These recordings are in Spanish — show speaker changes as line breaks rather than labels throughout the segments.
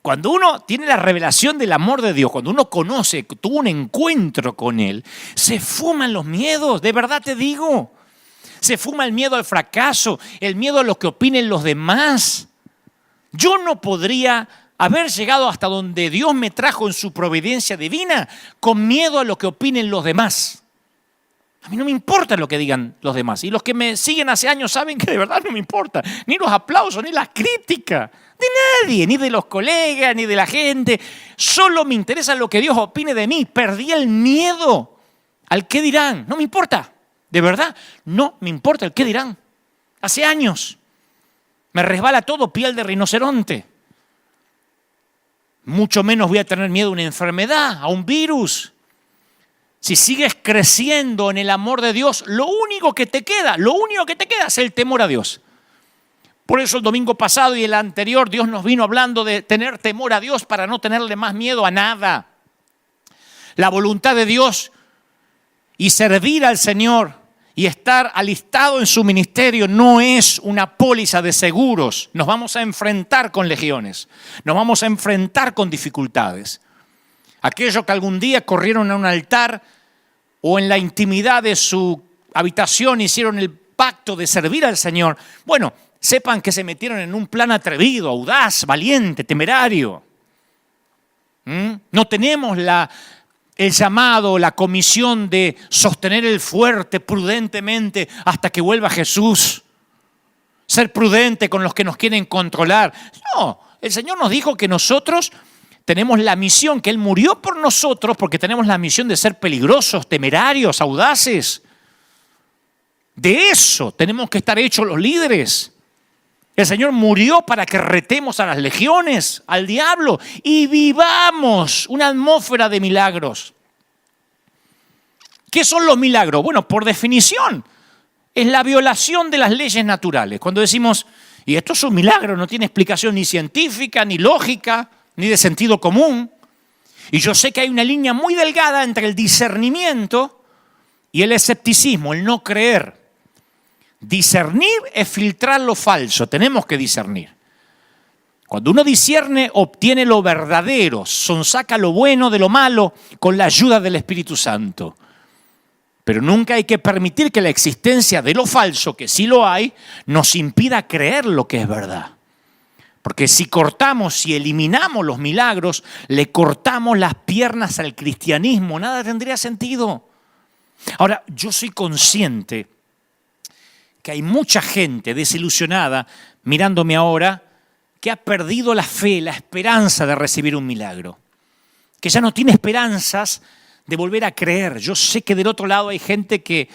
Cuando uno tiene la revelación del amor de Dios, cuando uno conoce, tuvo un encuentro con Él, se fuman los miedos, de verdad te digo. Se fuma el miedo al fracaso, el miedo a lo que opinen los demás. Yo no podría haber llegado hasta donde Dios me trajo en su providencia divina con miedo a lo que opinen los demás. A mí no me importa lo que digan los demás. Y los que me siguen hace años saben que de verdad no me importa. Ni los aplausos, ni la crítica. De nadie, ni de los colegas, ni de la gente. Solo me interesa lo que Dios opine de mí. Perdí el miedo al qué dirán. No me importa. De verdad, no me importa el qué dirán. Hace años. Me resbala todo, piel de rinoceronte. Mucho menos voy a tener miedo a una enfermedad, a un virus. Si sigues creciendo en el amor de Dios, lo único que te queda es el temor a Dios. Por eso el domingo pasado y el anterior Dios nos vino hablando de tener temor a Dios para no tenerle más miedo a nada. La voluntad de Dios y servir al Señor y estar alistado en su ministerio no es una póliza de seguros. Nos vamos a enfrentar con legiones, nos vamos a enfrentar con dificultades. Aquellos que algún día corrieron a un altar o en la intimidad de su habitación hicieron el pacto de servir al Señor, bueno, sepan que se metieron en un plan atrevido, audaz, valiente, temerario. No tenemos el llamado, la comisión de sostener el fuerte prudentemente hasta que vuelva Jesús. Ser prudente con los que nos quieren controlar. No, el Señor nos dijo que nosotros tenemos la misión, que Él murió por nosotros porque tenemos la misión de ser peligrosos, temerarios, audaces. De eso tenemos que estar hechos los líderes. El Señor murió para que retemos a las legiones, al diablo, y vivamos una atmósfera de milagros. ¿Qué son los milagros? Bueno, por definición, es la violación de las leyes naturales. Cuando decimos, y esto es un milagro, no tiene explicación ni científica, ni lógica, ni de sentido común. Y yo sé que hay una línea muy delgada entre el discernimiento y el escepticismo, el no creer. Discernir es filtrar lo falso, tenemos que discernir. Cuando uno discierne, obtiene lo verdadero, sonsaca lo bueno de lo malo con la ayuda del Espíritu Santo. Pero nunca hay que permitir que la existencia de lo falso, que sí lo hay, nos impida creer lo que es verdad. Porque si cortamos, si eliminamos los milagros, le cortamos las piernas al cristianismo, nada tendría sentido. Ahora, yo soy consciente que hay mucha gente desilusionada, mirándome ahora, que ha perdido la fe, la esperanza de recibir un milagro. Que ya no tiene esperanzas de volver a creer. Yo sé que del otro lado hay gente que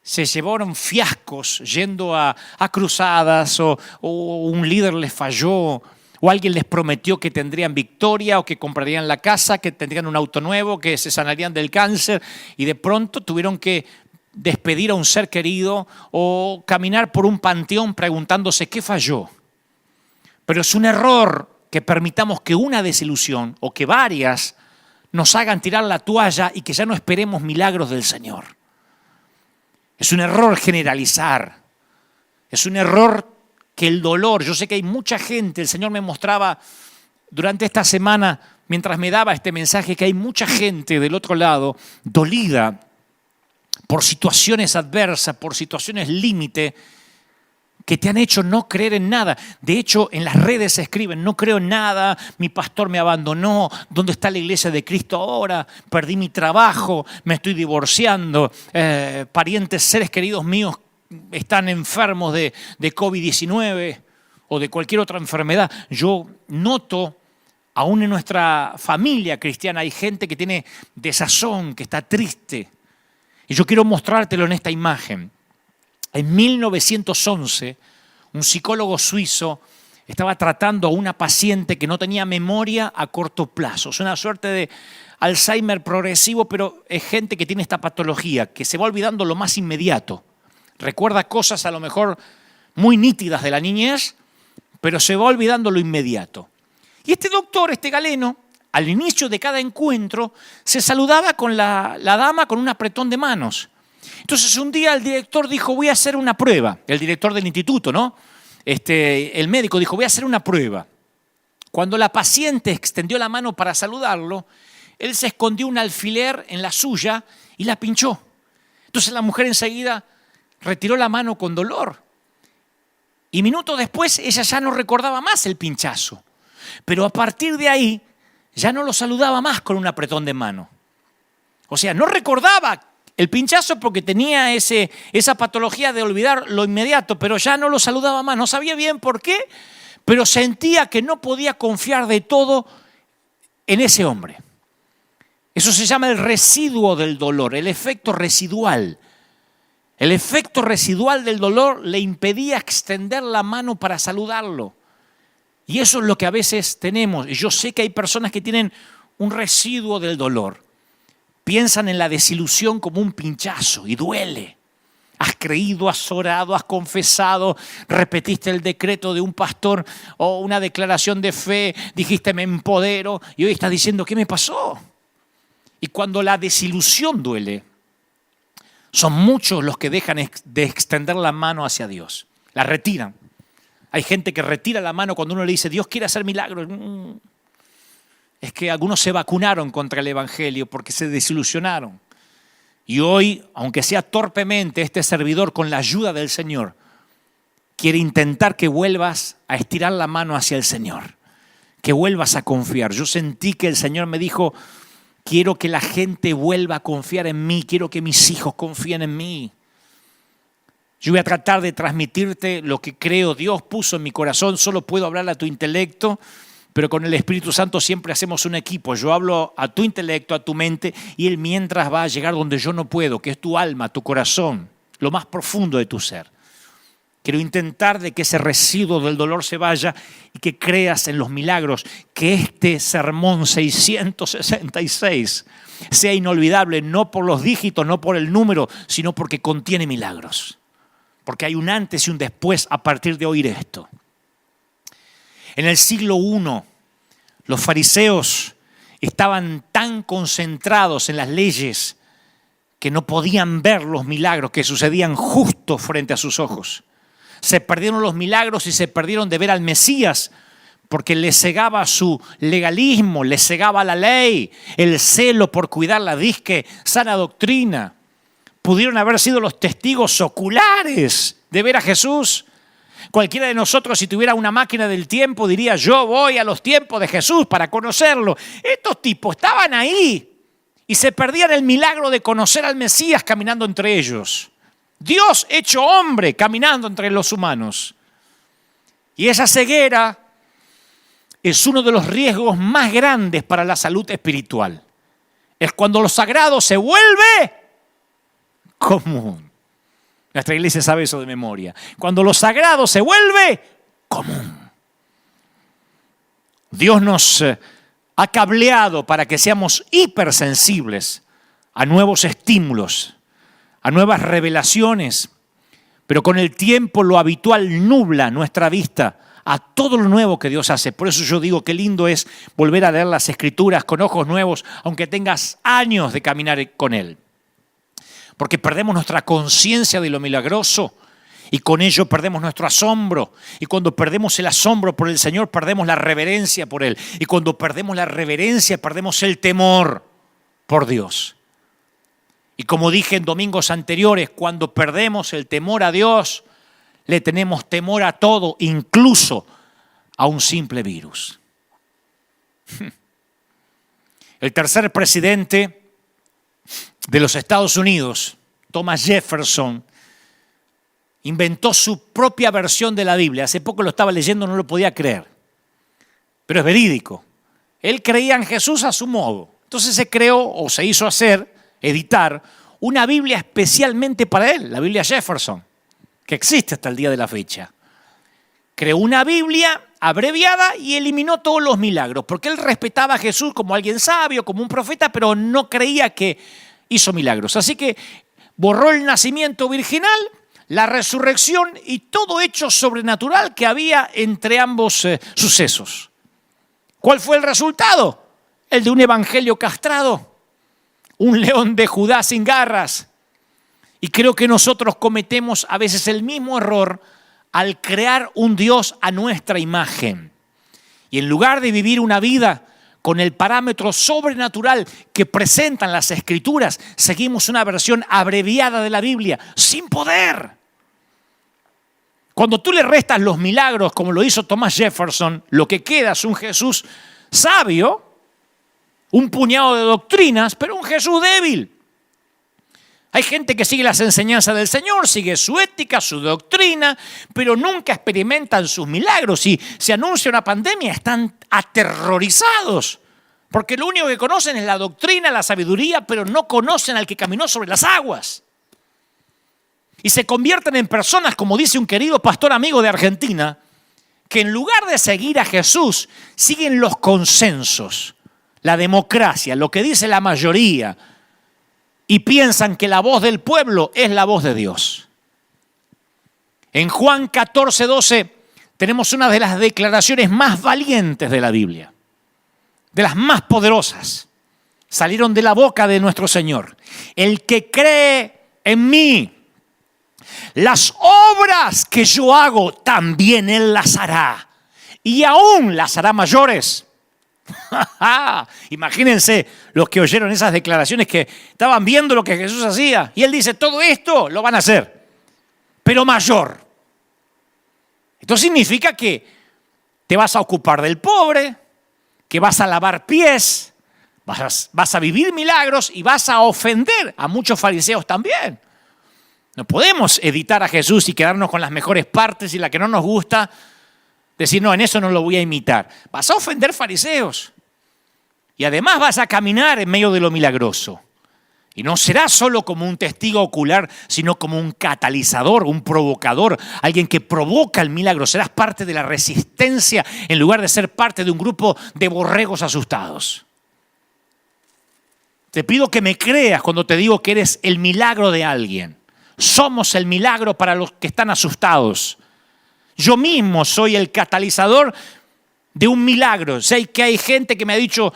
se llevaron fiascos yendo a cruzadas o un líder les falló o alguien les prometió que tendrían victoria o que comprarían la casa, que tendrían un auto nuevo, que se sanarían del cáncer y de pronto tuvieron que despedir a un ser querido o caminar por un panteón preguntándose qué falló. Pero es un error que permitamos que una desilusión o que varias nos hagan tirar la toalla y que ya no esperemos milagros del Señor. Es un error generalizar. Es un error que el dolor, yo sé que hay mucha gente, el Señor me mostraba durante esta semana, mientras me daba este mensaje, que hay mucha gente del otro lado dolida por situaciones adversas, por situaciones límite, que te han hecho no creer en nada. De hecho, en las redes se escriben, no creo en nada, mi pastor me abandonó, ¿dónde está la iglesia de Cristo ahora? Perdí mi trabajo, me estoy divorciando, parientes, seres queridos míos están enfermos de COVID-19 o de cualquier otra enfermedad. Yo noto, aún en nuestra familia cristiana, hay gente que tiene desazón, que está triste. Y yo quiero mostrártelo en esta imagen. En 1911, un psicólogo suizo estaba tratando a una paciente que no tenía memoria a corto plazo. Es una suerte de Alzheimer progresivo, pero es gente que tiene esta patología, que se va olvidando lo más inmediato. Recuerda cosas a lo mejor muy nítidas de la niñez, pero se va olvidando lo inmediato. Y este doctor, este galeno, al inicio de cada encuentro, se saludaba con la dama con un apretón de manos. Entonces un día el director dijo, voy a hacer una prueba. El director del instituto, ¿no? El médico dijo, voy a hacer una prueba. Cuando la paciente extendió la mano para saludarlo, él se escondió un alfiler en la suya y la pinchó. Entonces la mujer enseguida retiró la mano con dolor. Y minutos después ella ya no recordaba más el pinchazo. Pero a partir de ahí ya no lo saludaba más con un apretón de mano. O sea, no recordaba el pinchazo porque tenía esa patología de olvidar lo inmediato, pero ya no lo saludaba más. No sabía bien por qué, pero sentía que no podía confiar de todo en ese hombre. Eso se llama el residuo del dolor, el efecto residual. El efecto residual del dolor le impedía extender la mano para saludarlo. Y eso es lo que a veces tenemos. Y yo sé que hay personas que tienen un residuo del dolor. Piensan en la desilusión como un pinchazo y duele. Has creído, has orado, has confesado, repetiste el decreto de un pastor o una declaración de fe, dijiste me empodero y hoy estás diciendo ¿qué me pasó? Y cuando la desilusión duele, son muchos los que dejan de extender la mano hacia Dios. La retiran. Hay gente que retira la mano cuando uno le dice Dios quiere hacer milagros. Es que algunos se vacunaron contra el evangelio porque se desilusionaron. Y hoy, aunque sea torpemente, este servidor con la ayuda del Señor quiere intentar que vuelvas a estirar la mano hacia el Señor, que vuelvas a confiar. Yo sentí que el Señor me dijo, quiero que la gente vuelva a confiar en mí, quiero que mis hijos confíen en mí. Yo voy a tratar de transmitirte lo que creo Dios puso en mi corazón, solo puedo hablar a tu intelecto, pero con el Espíritu Santo siempre hacemos un equipo. Yo hablo a tu intelecto, a tu mente, y Él mientras va a llegar donde yo no puedo, que es tu alma, tu corazón, lo más profundo de tu ser. Quiero intentar de que ese residuo del dolor se vaya y que creas en los milagros, que este sermón 666 sea inolvidable, no por los dígitos, no por el número, sino porque contiene milagros. Porque hay un antes y un después a partir de oír esto. En el siglo I, los fariseos estaban tan concentrados en las leyes que no podían ver los milagros que sucedían justo frente a sus ojos. Se perdieron los milagros y se perdieron de ver al Mesías porque les cegaba su legalismo, les cegaba la ley, el celo por cuidar la disque sana doctrina. Pudieron haber sido los testigos oculares de ver a Jesús. Cualquiera de nosotros, si tuviera una máquina del tiempo, diría, yo voy a los tiempos de Jesús para conocerlo. Estos tipos estaban ahí y se perdían el milagro de conocer al Mesías caminando entre ellos. Dios hecho hombre caminando entre los humanos. Y esa ceguera es uno de los riesgos más grandes para la salud espiritual. Es cuando lo sagrado se vuelve común. Nuestra iglesia sabe eso de memoria. Cuando lo sagrado se vuelve común. Dios nos ha cableado para que seamos hipersensibles a nuevos estímulos, a nuevas revelaciones, pero con el tiempo lo habitual nubla nuestra vista a todo lo nuevo que Dios hace. Por eso yo digo qué lindo es volver a leer las Escrituras con ojos nuevos, aunque tengas años de caminar con Él. Porque perdemos nuestra conciencia de lo milagroso y con ello perdemos nuestro asombro. Y cuando perdemos el asombro por el Señor, perdemos la reverencia por Él. Y cuando perdemos la reverencia, perdemos el temor por Dios. Y como dije en domingos anteriores, cuando perdemos el temor a Dios, le tenemos temor a todo, incluso a un simple virus. El tercer presidente de los Estados Unidos, Thomas Jefferson, inventó su propia versión de la Biblia. Hace poco lo estaba leyendo, no lo podía creer. Pero es verídico. Él creía en Jesús a su modo. Entonces se creó o se hizo editar, una Biblia especialmente para él, la Biblia Jefferson, que existe hasta el día de la fecha. Creó una Biblia abreviada y eliminó todos los milagros, porque él respetaba a Jesús como alguien sabio, como un profeta, pero no creía que hizo milagros. Así que borró el nacimiento virginal, la resurrección y todo hecho sobrenatural que había entre ambos sucesos. ¿Cuál fue el resultado? El de un evangelio castrado, un león de Judá sin garras. Y creo que nosotros cometemos a veces el mismo error al crear un Dios a nuestra imagen. Y en lugar de vivir una vida con el parámetro sobrenatural que presentan las Escrituras, seguimos una versión abreviada de la Biblia, sin poder. Cuando tú le restas los milagros, como lo hizo Thomas Jefferson, lo que queda es un Jesús sabio, un puñado de doctrinas, pero un Jesús débil. Hay gente que sigue las enseñanzas del Señor, sigue su ética, su doctrina, pero nunca experimentan sus milagros. Si se anuncia una pandemia, están aterrorizados, porque lo único que conocen es la doctrina, la sabiduría, pero no conocen al que caminó sobre las aguas. Y se convierten en personas, como dice un querido pastor amigo de Argentina, que en lugar de seguir a Jesús, siguen los consensos, la democracia, lo que dice la mayoría, y piensan que la voz del pueblo es la voz de Dios. En Juan 14:12 tenemos una de las declaraciones más valientes de la Biblia, de las más poderosas. Salieron de la boca de nuestro Señor. El que cree en mí, las obras que yo hago, también Él las hará. Y aún las hará mayores. Imagínense los que oyeron esas declaraciones, que estaban viendo lo que Jesús hacía. Y Él dice, todo esto lo van a hacer, pero mayor. Esto significa que te vas a ocupar del pobre, que vas a lavar pies, vas a vivir milagros y vas a ofender a muchos fariseos también. No podemos editar a Jesús y quedarnos con las mejores partes y la que no nos gusta, decir, no, en eso no lo voy a imitar. Vas a ofender fariseos. Y además vas a caminar en medio de lo milagroso. Y no serás solo como un testigo ocular, sino como un catalizador, un provocador, alguien que provoca el milagro. Serás parte de la resistencia en lugar de ser parte de un grupo de borregos asustados. Te pido que me creas cuando te digo que eres el milagro de alguien. Somos el milagro para los que están asustados. Yo mismo soy el catalizador de un milagro. Sé que hay gente que me ha dicho,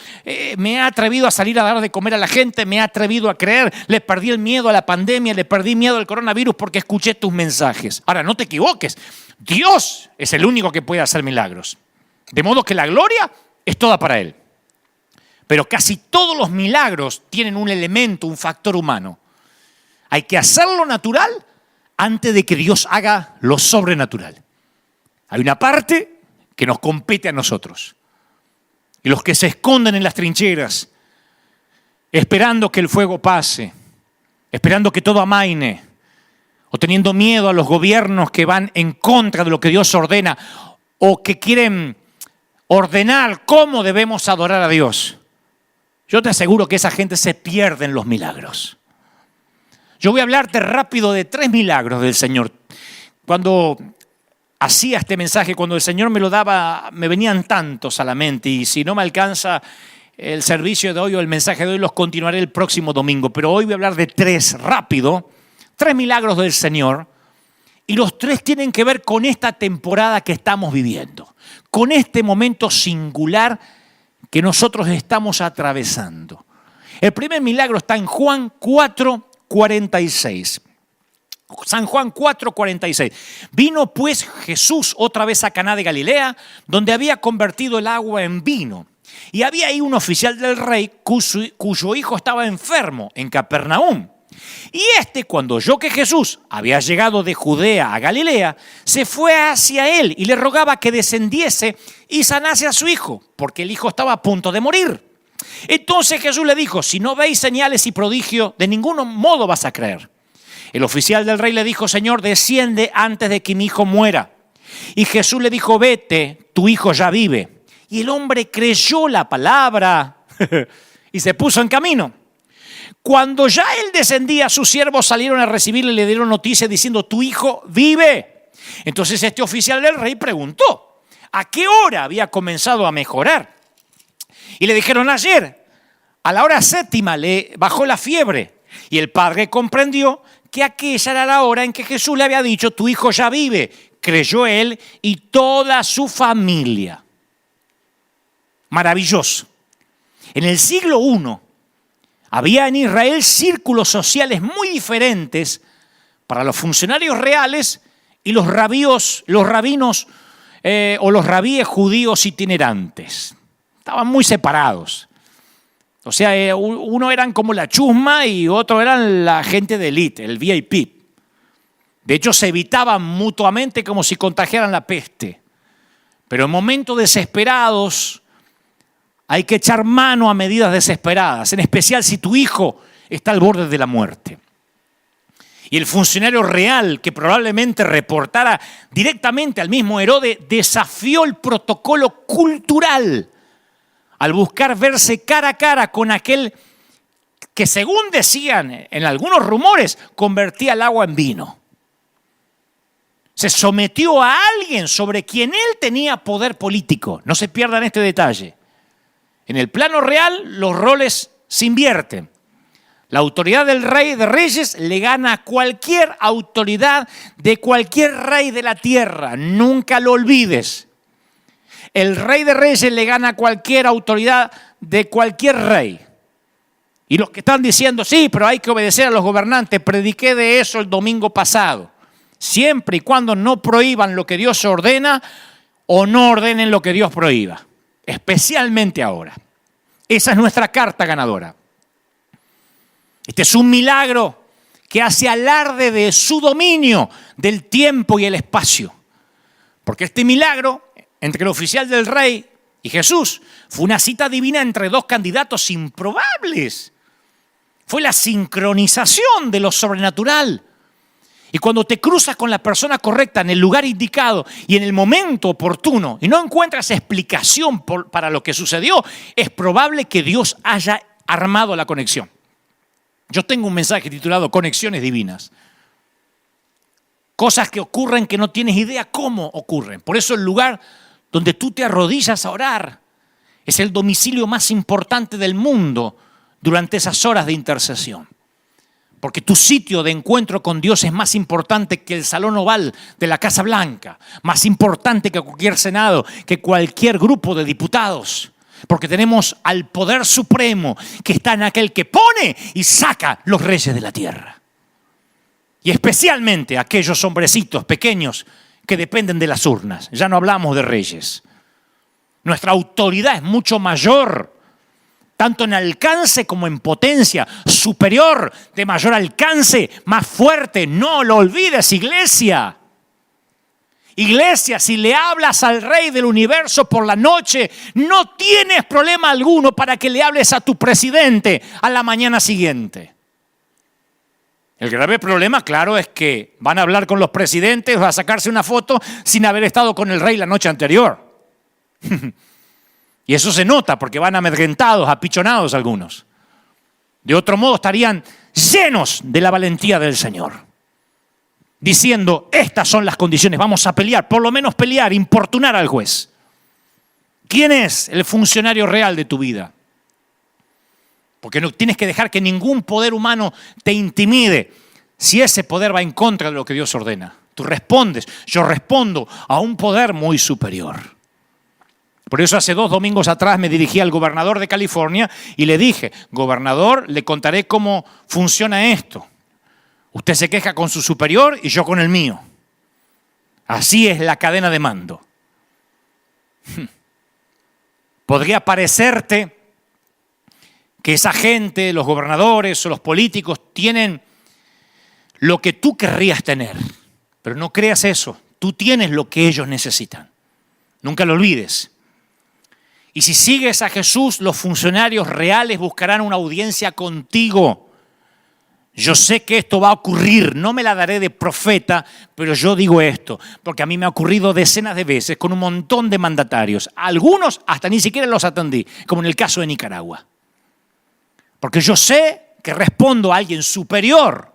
me he atrevido a salir a dar de comer a la gente, me he atrevido a creer, le perdí el miedo a la pandemia, le perdí miedo al coronavirus porque escuché tus mensajes. Ahora, no te equivoques, Dios es el único que puede hacer milagros. De modo que la gloria es toda para Él. Pero casi todos los milagros tienen un elemento, un factor humano. Hay que hacerlo natural antes de que Dios haga lo sobrenatural. Hay una parte que nos compete a nosotros. Y los que se esconden en las trincheras, esperando que el fuego pase, esperando que todo amaine, o teniendo miedo a los gobiernos que van en contra de lo que Dios ordena, o que quieren ordenar cómo debemos adorar a Dios. Yo te aseguro que esa gente se pierde en los milagros. Yo voy a hablarte rápido de 3 milagros del Señor. Cuando hacía este mensaje, cuando el Señor me lo daba, me venían tantos a la mente. Y si no me alcanza el servicio de hoy o el mensaje de hoy, los continuaré el próximo domingo. Pero hoy voy a hablar de 3 rápido, 3 milagros del Señor. Y los 3 tienen que ver con esta temporada que estamos viviendo, con este momento singular que nosotros estamos atravesando. El primer milagro está en Juan 4:46. San Juan 4:46. Vino pues Jesús otra vez a Caná de Galilea, donde había convertido el agua en vino. Y había ahí un oficial del rey cuyo hijo estaba enfermo en Capernaum. Y cuando oyó que Jesús había llegado de Judea a Galilea, se fue hacia él y le rogaba que descendiese y sanase a su hijo, porque el hijo estaba a punto de morir. Entonces Jesús le dijo, si no veis señales y prodigios, de ningún modo vas a creer. El oficial del rey le dijo, Señor, desciende antes de que mi hijo muera. Y Jesús le dijo, vete, tu hijo ya vive. Y el hombre creyó la palabra y se puso en camino. Cuando ya él descendía, sus siervos salieron a recibirle y le dieron noticia diciendo, tu hijo vive. Entonces este oficial del rey preguntó, ¿a qué hora había comenzado a mejorar? Y le dijeron, ayer, a la hora 7:ª le bajó la fiebre. Y el padre comprendió que aquella era la hora en que Jesús le había dicho, tu hijo ya vive. Creyó él y toda su familia. Maravilloso. En el siglo I había en Israel círculos sociales muy diferentes para los funcionarios reales y los rabinos o los rabíes judíos itinerantes. Estaban muy separados. O sea, uno eran como la chusma y otro eran la gente de élite, el VIP. De hecho, se evitaban mutuamente como si contagiaran la peste. Pero en momentos desesperados hay que echar mano a medidas desesperadas, en especial si tu hijo está al borde de la muerte. Y el funcionario real, que probablemente reportara directamente al mismo Herodes, desafió el protocolo cultural al buscar verse cara a cara con aquel que, según decían en algunos rumores, convertía el agua en vino. Se sometió a alguien sobre quien él tenía poder político. No se pierdan este detalle. En el plano real, los roles se invierten. La autoridad del rey de reyes le gana a cualquier autoridad de cualquier rey de la tierra. Nunca lo olvides. El rey de reyes le gana a cualquier autoridad de cualquier rey. Y los que están diciendo, sí, pero hay que obedecer a los gobernantes, prediqué de eso el domingo pasado. Siempre y cuando no prohíban lo que Dios ordena o no ordenen lo que Dios prohíba. Especialmente ahora. Esa es nuestra carta ganadora. Este es un milagro que hace alarde de su dominio del tiempo y el espacio. Porque este milagro entre el oficial del rey y Jesús fue una cita divina entre dos candidatos improbables. Fue la sincronización de lo sobrenatural. Y cuando te cruzas con la persona correcta en el lugar indicado y en el momento oportuno y no encuentras explicación para lo que sucedió, es probable que Dios haya armado la conexión. Yo tengo un mensaje titulado Conexiones Divinas. Cosas que ocurren que no tienes idea cómo ocurren. Por eso el lugar donde tú te arrodillas a orar es el domicilio más importante del mundo durante esas horas de intercesión. Porque tu sitio de encuentro con Dios es más importante que el salón oval de la Casa Blanca, más importante que cualquier senado, que cualquier grupo de diputados. Porque tenemos al poder supremo que está en aquel que pone y saca los reyes de la tierra. Y especialmente aquellos hombrecitos pequeños que dependen de las urnas. Ya no hablamos de reyes. Nuestra autoridad es mucho mayor, tanto en alcance como en potencia, superior, de mayor alcance, más fuerte. No lo olvides, iglesia. Iglesia, si le hablas al Rey del universo por la noche, no tienes problema alguno para que le hables a tu presidente a la mañana siguiente. El grave problema, claro, es que van a hablar con los presidentes, va a sacarse una foto sin haber estado con el rey la noche anterior. Y eso se nota porque van amedrentados, apichonados algunos. De otro modo estarían llenos de la valentía del Señor, diciendo, estas son las condiciones, vamos a pelear, por lo menos pelear, importunar al juez. ¿Quién es el funcionario real de tu vida? Porque no tienes que dejar que ningún poder humano te intimide si ese poder va en contra de lo que Dios ordena. Tú respondes, yo respondo a un poder muy superior. Por eso hace 2 domingos atrás me dirigí al gobernador de California y le dije, gobernador, le contaré cómo funciona esto. Usted se queja con su superior y yo con el mío. Así es la cadena de mando. Podría parecerte que esa gente, los gobernadores o los políticos tienen lo que tú querrías tener. Pero no creas eso. Tú tienes lo que ellos necesitan. Nunca lo olvides. Y si sigues a Jesús, los funcionarios reales buscarán una audiencia contigo. Yo sé que esto va a ocurrir, no me la daré de profeta, pero yo digo esto, porque a mí me ha ocurrido decenas de veces con un montón de mandatarios. Algunos hasta ni siquiera los atendí, como en el caso de Nicaragua. Porque yo sé que respondo a alguien superior,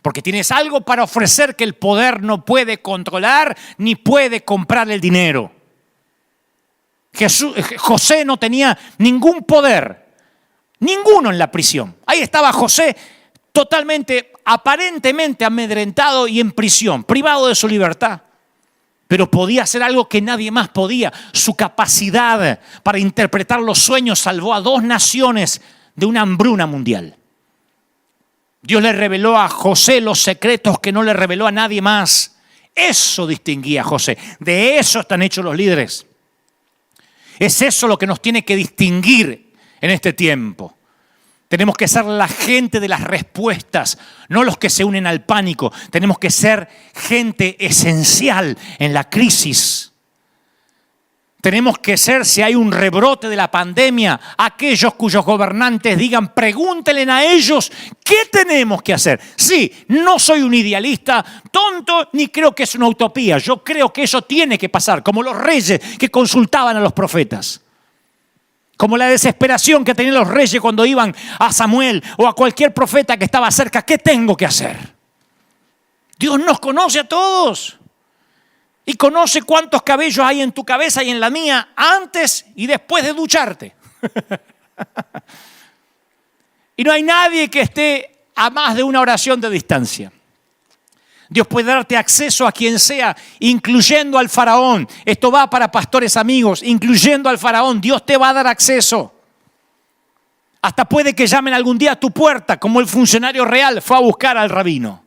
porque tienes algo para ofrecer que el poder no puede controlar ni puede comprar el dinero. José no tenía ningún poder, ninguno en la prisión. Ahí estaba José totalmente, aparentemente amedrentado y en prisión, privado de su libertad. Pero podía hacer algo que nadie más podía. Su capacidad para interpretar los sueños salvó a 2 naciones de una hambruna mundial. Dios le reveló a José los secretos que no le reveló a nadie más. Eso distinguía a José. De eso están hechos los líderes. Es eso lo que nos tiene que distinguir en este tiempo. Tenemos que ser la gente de las respuestas, no los que se unen al pánico. Tenemos que ser gente esencial en la crisis. Tenemos que ser, si hay un rebrote de la pandemia, aquellos cuyos gobernantes digan, pregúntenle a ellos qué tenemos que hacer. Sí, no soy un idealista tonto, ni creo que es una utopía. Yo creo que eso tiene que pasar, como los reyes que consultaban a los profetas. Como la desesperación que tenían los reyes cuando iban a Samuel o a cualquier profeta que estaba cerca. ¿Qué tengo que hacer? Dios nos conoce a todos. Y conoce cuántos cabellos hay en tu cabeza y en la mía antes y después de ducharte. Y no hay nadie que esté a más de una oración de distancia. Dios puede darte acceso a quien sea, incluyendo al faraón. Esto va para pastores amigos, incluyendo al faraón. Dios te va a dar acceso. Hasta puede que llamen algún día a tu puerta, como el funcionario real fue a buscar al rabino.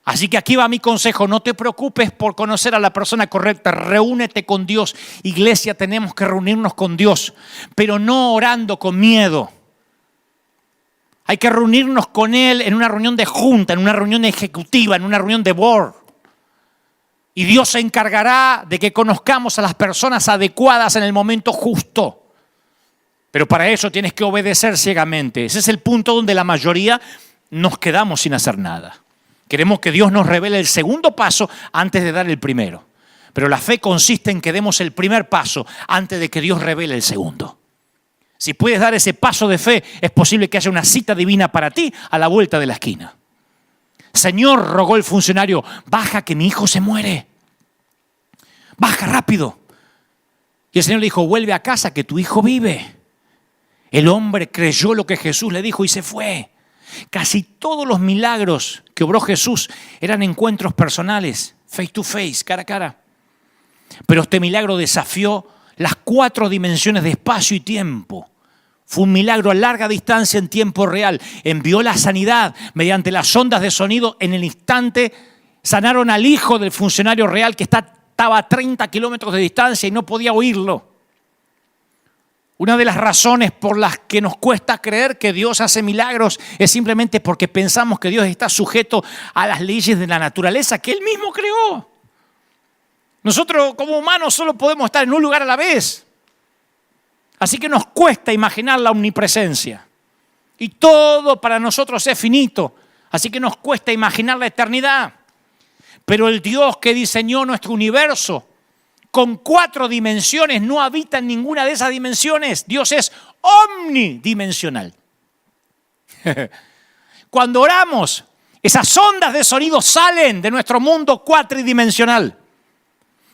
Así que aquí va mi consejo, no te preocupes por conocer a la persona correcta, reúnete con Dios. Iglesia, tenemos que reunirnos con Dios, pero no orando con miedo. Hay que reunirnos con Él en una reunión de junta, en una reunión ejecutiva, en una reunión de board. Y Dios se encargará de que conozcamos a las personas adecuadas en el momento justo. Pero para eso tienes que obedecer ciegamente. Ese es el punto donde la mayoría nos quedamos sin hacer nada. Queremos que Dios nos revele el segundo paso antes de dar el primero. Pero la fe consiste en que demos el primer paso antes de que Dios revele el segundo. Si puedes dar ese paso de fe, es posible que haya una cita divina para ti a la vuelta de la esquina. Señor, rogó el funcionario, baja que mi hijo se muere. Baja rápido. Y el Señor le dijo, vuelve a casa que tu hijo vive. El hombre creyó lo que Jesús le dijo y se fue. Casi todos los milagros que obró Jesús eran encuentros personales, face to face, cara a cara. Pero este milagro desafió las 4 dimensiones de espacio y tiempo. Fue un milagro a larga distancia en tiempo real. Envió la sanidad mediante las ondas de sonido. En el instante sanaron al hijo del funcionario real que estaba a 30 kilómetros de distancia y no podía oírlo. Una de las razones por las que nos cuesta creer que Dios hace milagros es simplemente porque pensamos que Dios está sujeto a las leyes de la naturaleza que Él mismo creó. Nosotros como humanos solo podemos estar en un lugar a la vez. Así que nos cuesta imaginar la omnipresencia. Y todo para nosotros es finito. Así que nos cuesta imaginar la eternidad. Pero el Dios que diseñó nuestro universo con 4 dimensiones no habita en ninguna de esas dimensiones. Dios es omnidimensional. Cuando oramos, esas ondas de sonido salen de nuestro mundo cuatridimensional.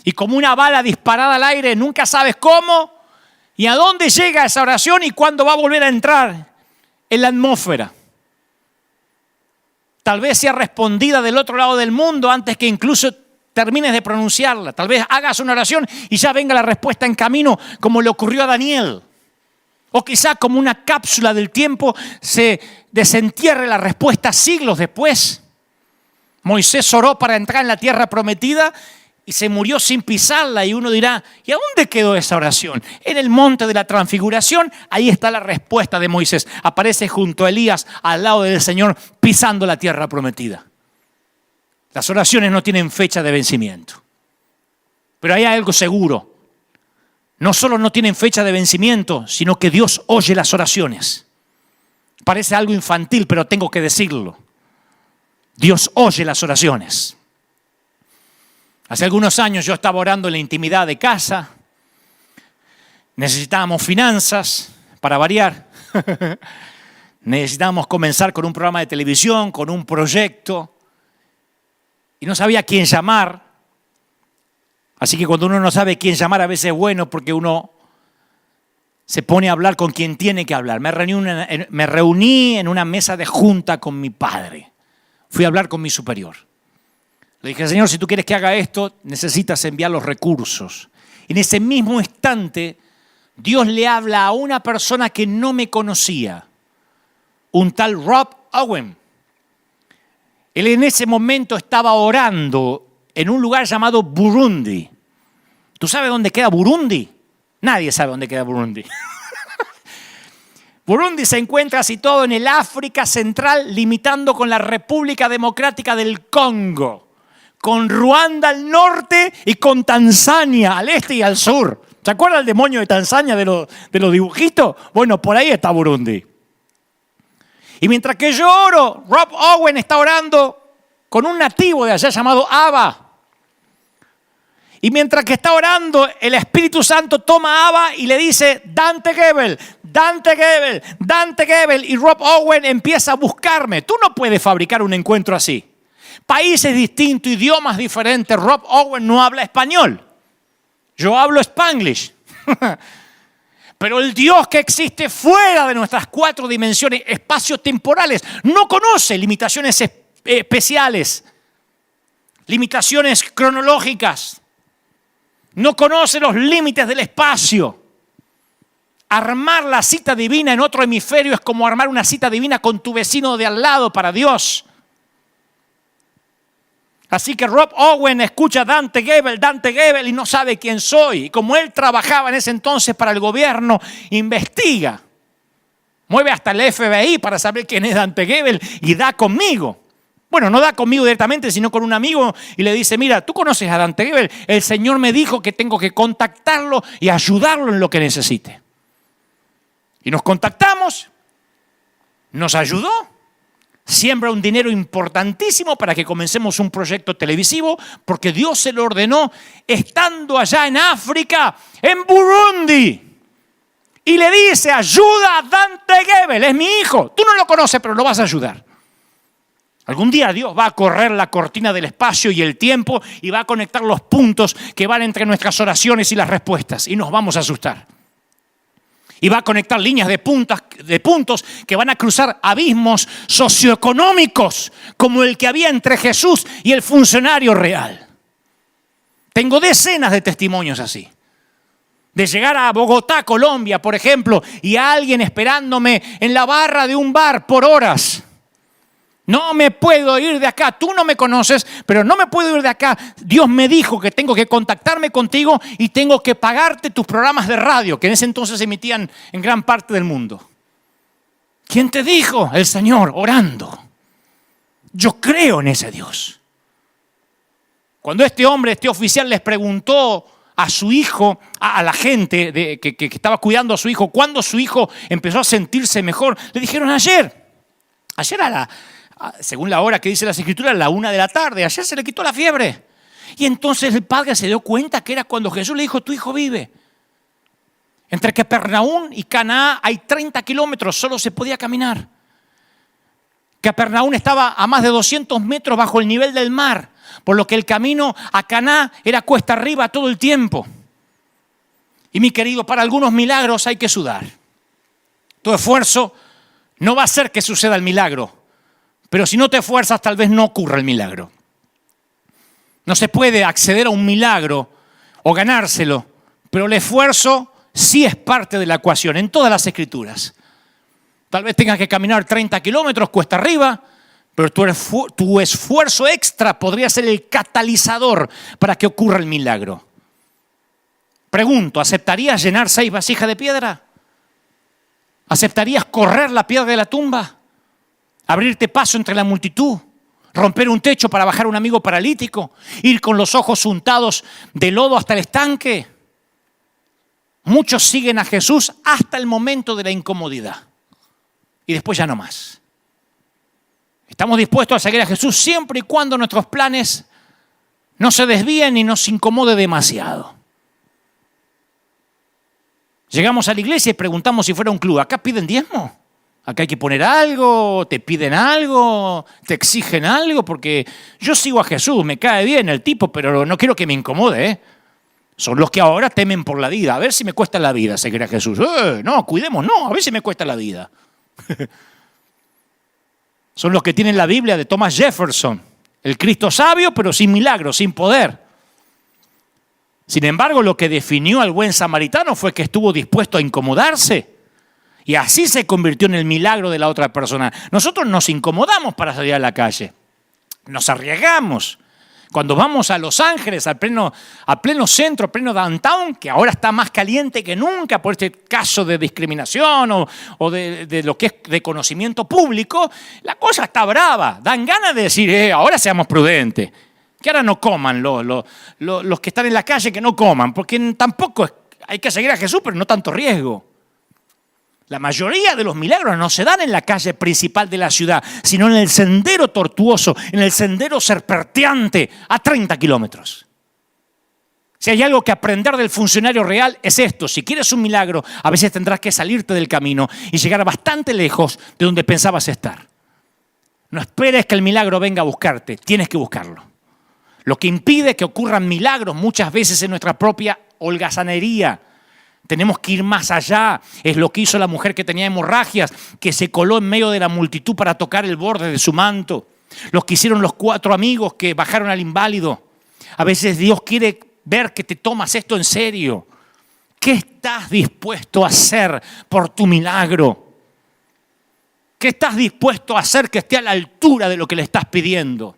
Y como una bala disparada al aire, nunca sabes cómo y a dónde llega esa oración y cuándo va a volver a entrar en la atmósfera. Tal vez sea respondida del otro lado del mundo antes que incluso termines de pronunciarla. Tal vez hagas una oración y ya venga la respuesta en camino, como le ocurrió a Daniel. O quizá como una cápsula del tiempo se desentierre la respuesta siglos después. Moisés oró para entrar en la tierra prometida y se murió sin pisarla. Y uno dirá, ¿y a dónde quedó esa oración? En el monte de la transfiguración, ahí está la respuesta de Moisés. Aparece junto a Elías al lado del Señor pisando la tierra prometida. Las oraciones no tienen fecha de vencimiento. Pero hay algo seguro. No solo no tienen fecha de vencimiento, sino que Dios oye las oraciones. Parece algo infantil, pero tengo que decirlo. Dios oye las oraciones. Hace algunos años yo estaba orando en la intimidad de casa. Necesitábamos finanzas, para variar. Necesitábamos comenzar con un programa de televisión, con un proyecto. Y no sabía a quién llamar. Así que cuando uno no sabe quién llamar, a veces es bueno porque uno se pone a hablar con quien tiene que hablar. Me reuní en una mesa de junta con mi padre. Fui a hablar con mi superior. Le dije, Señor, si tú quieres que haga esto, necesitas enviar los recursos. En ese mismo instante, Dios le habla a una persona que no me conocía. Un tal Rob Owen. Él en ese momento estaba orando en un lugar llamado Burundi. ¿Tú sabes dónde queda Burundi? Nadie sabe dónde queda Burundi. Burundi se encuentra situado en el África Central, limitando con la República Democrática del Congo, con Ruanda al norte y con Tanzania al este y al sur. ¿Se acuerda el demonio de Tanzania de los dibujitos? Bueno, por ahí está Burundi. Y mientras que yo oro, Rob Owen está orando con un nativo de allá llamado Abba. Y mientras que está orando, el Espíritu Santo toma a Abba y le dice, Dante Gebel, Dante Gebel, Dante Gebel. Y Rob Owen empieza a buscarme. Tú no puedes fabricar un encuentro así. Países distintos, idiomas diferentes. Rob Owen no habla español. Yo hablo Spanglish. Pero el Dios que existe fuera de nuestras 4 dimensiones espacio-temporales no conoce limitaciones especiales, limitaciones cronológicas. No conoce los límites del espacio. Armar la cita divina en otro hemisferio es como armar una cita divina con tu vecino de al lado para Dios. Así que Rob Owen escucha Dante Gebel y no sabe quién soy. Y como él trabajaba en ese entonces para el gobierno, investiga. Mueve hasta el FBI para saber quién es Dante Gebel y da conmigo. Bueno, no da conmigo directamente, sino con un amigo y le dice, mira, ¿tú conoces a Dante Gebel? El Señor me dijo que tengo que contactarlo y ayudarlo en lo que necesite. Y nos contactamos, nos ayudó, siembra un dinero importantísimo para que comencemos un proyecto televisivo, porque Dios se lo ordenó estando allá en África, en Burundi. Y le dice, ayuda a Dante Gebel, es mi hijo. Tú no lo conoces, pero lo vas a ayudar. Algún día Dios va a correr la cortina del espacio y el tiempo y va a conectar los puntos que van entre nuestras oraciones y las respuestas. Y nos vamos a asustar. Y va a conectar líneas de puntos que van a cruzar abismos socioeconómicos como el que había entre Jesús y el funcionario real. Tengo decenas de testimonios así. De llegar a Bogotá, Colombia, por ejemplo, y a alguien esperándome en la barra de un bar por horas. No me puedo ir de acá, tú no me conoces, pero no me puedo ir de acá. Dios me dijo que tengo que contactarme contigo y tengo que pagarte tus programas de radio, que en ese entonces se emitían en gran parte del mundo. ¿Quién te dijo? El Señor, orando. Yo creo en ese Dios. Cuando este oficial les preguntó a su hijo, a la gente que estaba cuidando a su hijo, cuándo su hijo empezó a sentirse mejor, le dijeron ayer según la hora que dice las Escrituras, a la 1 de la tarde. Ayer se le quitó la fiebre. Y entonces el padre se dio cuenta que era cuando Jesús le dijo, tu hijo vive. Entre Capernaum y Caná hay 30 kilómetros, solo se podía caminar. Capernaum estaba a más de 200 metros bajo el nivel del mar, por lo que el camino a Caná era cuesta arriba todo el tiempo. Y mi querido, para algunos milagros hay que sudar. Tu esfuerzo no va a hacer que suceda el milagro. Pero si no te esfuerzas, tal vez no ocurra el milagro. No se puede acceder a un milagro o ganárselo, pero el esfuerzo sí es parte de la ecuación en todas las Escrituras. Tal vez tengas que caminar 30 kilómetros cuesta arriba, pero tu esfuerzo extra podría ser el catalizador para que ocurra el milagro. Pregunto, ¿aceptarías llenar 6 vasijas de piedra? ¿Aceptarías correr la piedra de la tumba? ¿Abrirte paso entre la multitud? ¿Romper un techo para bajar a un amigo paralítico? ¿Ir con los ojos untados de lodo hasta el estanque? Muchos siguen a Jesús hasta el momento de la incomodidad. Y después ya no más. Estamos dispuestos a seguir a Jesús siempre y cuando nuestros planes no se desvíen y nos incomode demasiado. Llegamos a la iglesia y preguntamos si fuera un club. ¿Acá piden diezmo? Acá hay que poner algo, te piden algo, te exigen algo, porque yo sigo a Jesús, me cae bien el tipo, pero no quiero que me incomode, ¿eh? Son los que ahora temen por la vida. A ver si me cuesta la vida seguir a Jesús. No, cuidemos, no, a ver si me cuesta la vida. Son los que tienen la Biblia de Thomas Jefferson, el Cristo sabio, pero sin milagro, sin poder. Sin embargo, lo que definió al buen samaritano fue que estuvo dispuesto a incomodarse. Y así se convirtió en el milagro de la otra persona. Nosotros nos incomodamos para salir a la calle. Nos arriesgamos. Cuando vamos a Los Ángeles, a pleno centro, a pleno downtown, que ahora está más caliente que nunca por este caso de discriminación o de lo que es de conocimiento público, la cosa está brava. Dan ganas de decir, ahora seamos prudentes. Que ahora no coman los que están en la calle, que no coman, porque tampoco hay que seguir a Jesús, pero no tanto riesgo. La mayoría de los milagros no se dan en la calle principal de la ciudad, sino en el sendero tortuoso, en el sendero serpenteante a 30 kilómetros. Si hay algo que aprender del funcionario real es esto. Si quieres un milagro, a veces tendrás que salirte del camino y llegar bastante lejos de donde pensabas estar. No esperes que el milagro venga a buscarte, tienes que buscarlo. Lo que impide que ocurran milagros muchas veces es nuestra propia holgazanería. Tenemos que ir más allá. Es lo que hizo la mujer que tenía hemorragias, que se coló en medio de la multitud para tocar el borde de su manto. Los que hicieron los 4 amigos que bajaron al inválido. A veces Dios quiere ver que te tomas esto en serio. ¿Qué estás dispuesto a hacer por tu milagro? ¿Qué estás dispuesto a hacer que esté a la altura de lo que le estás pidiendo?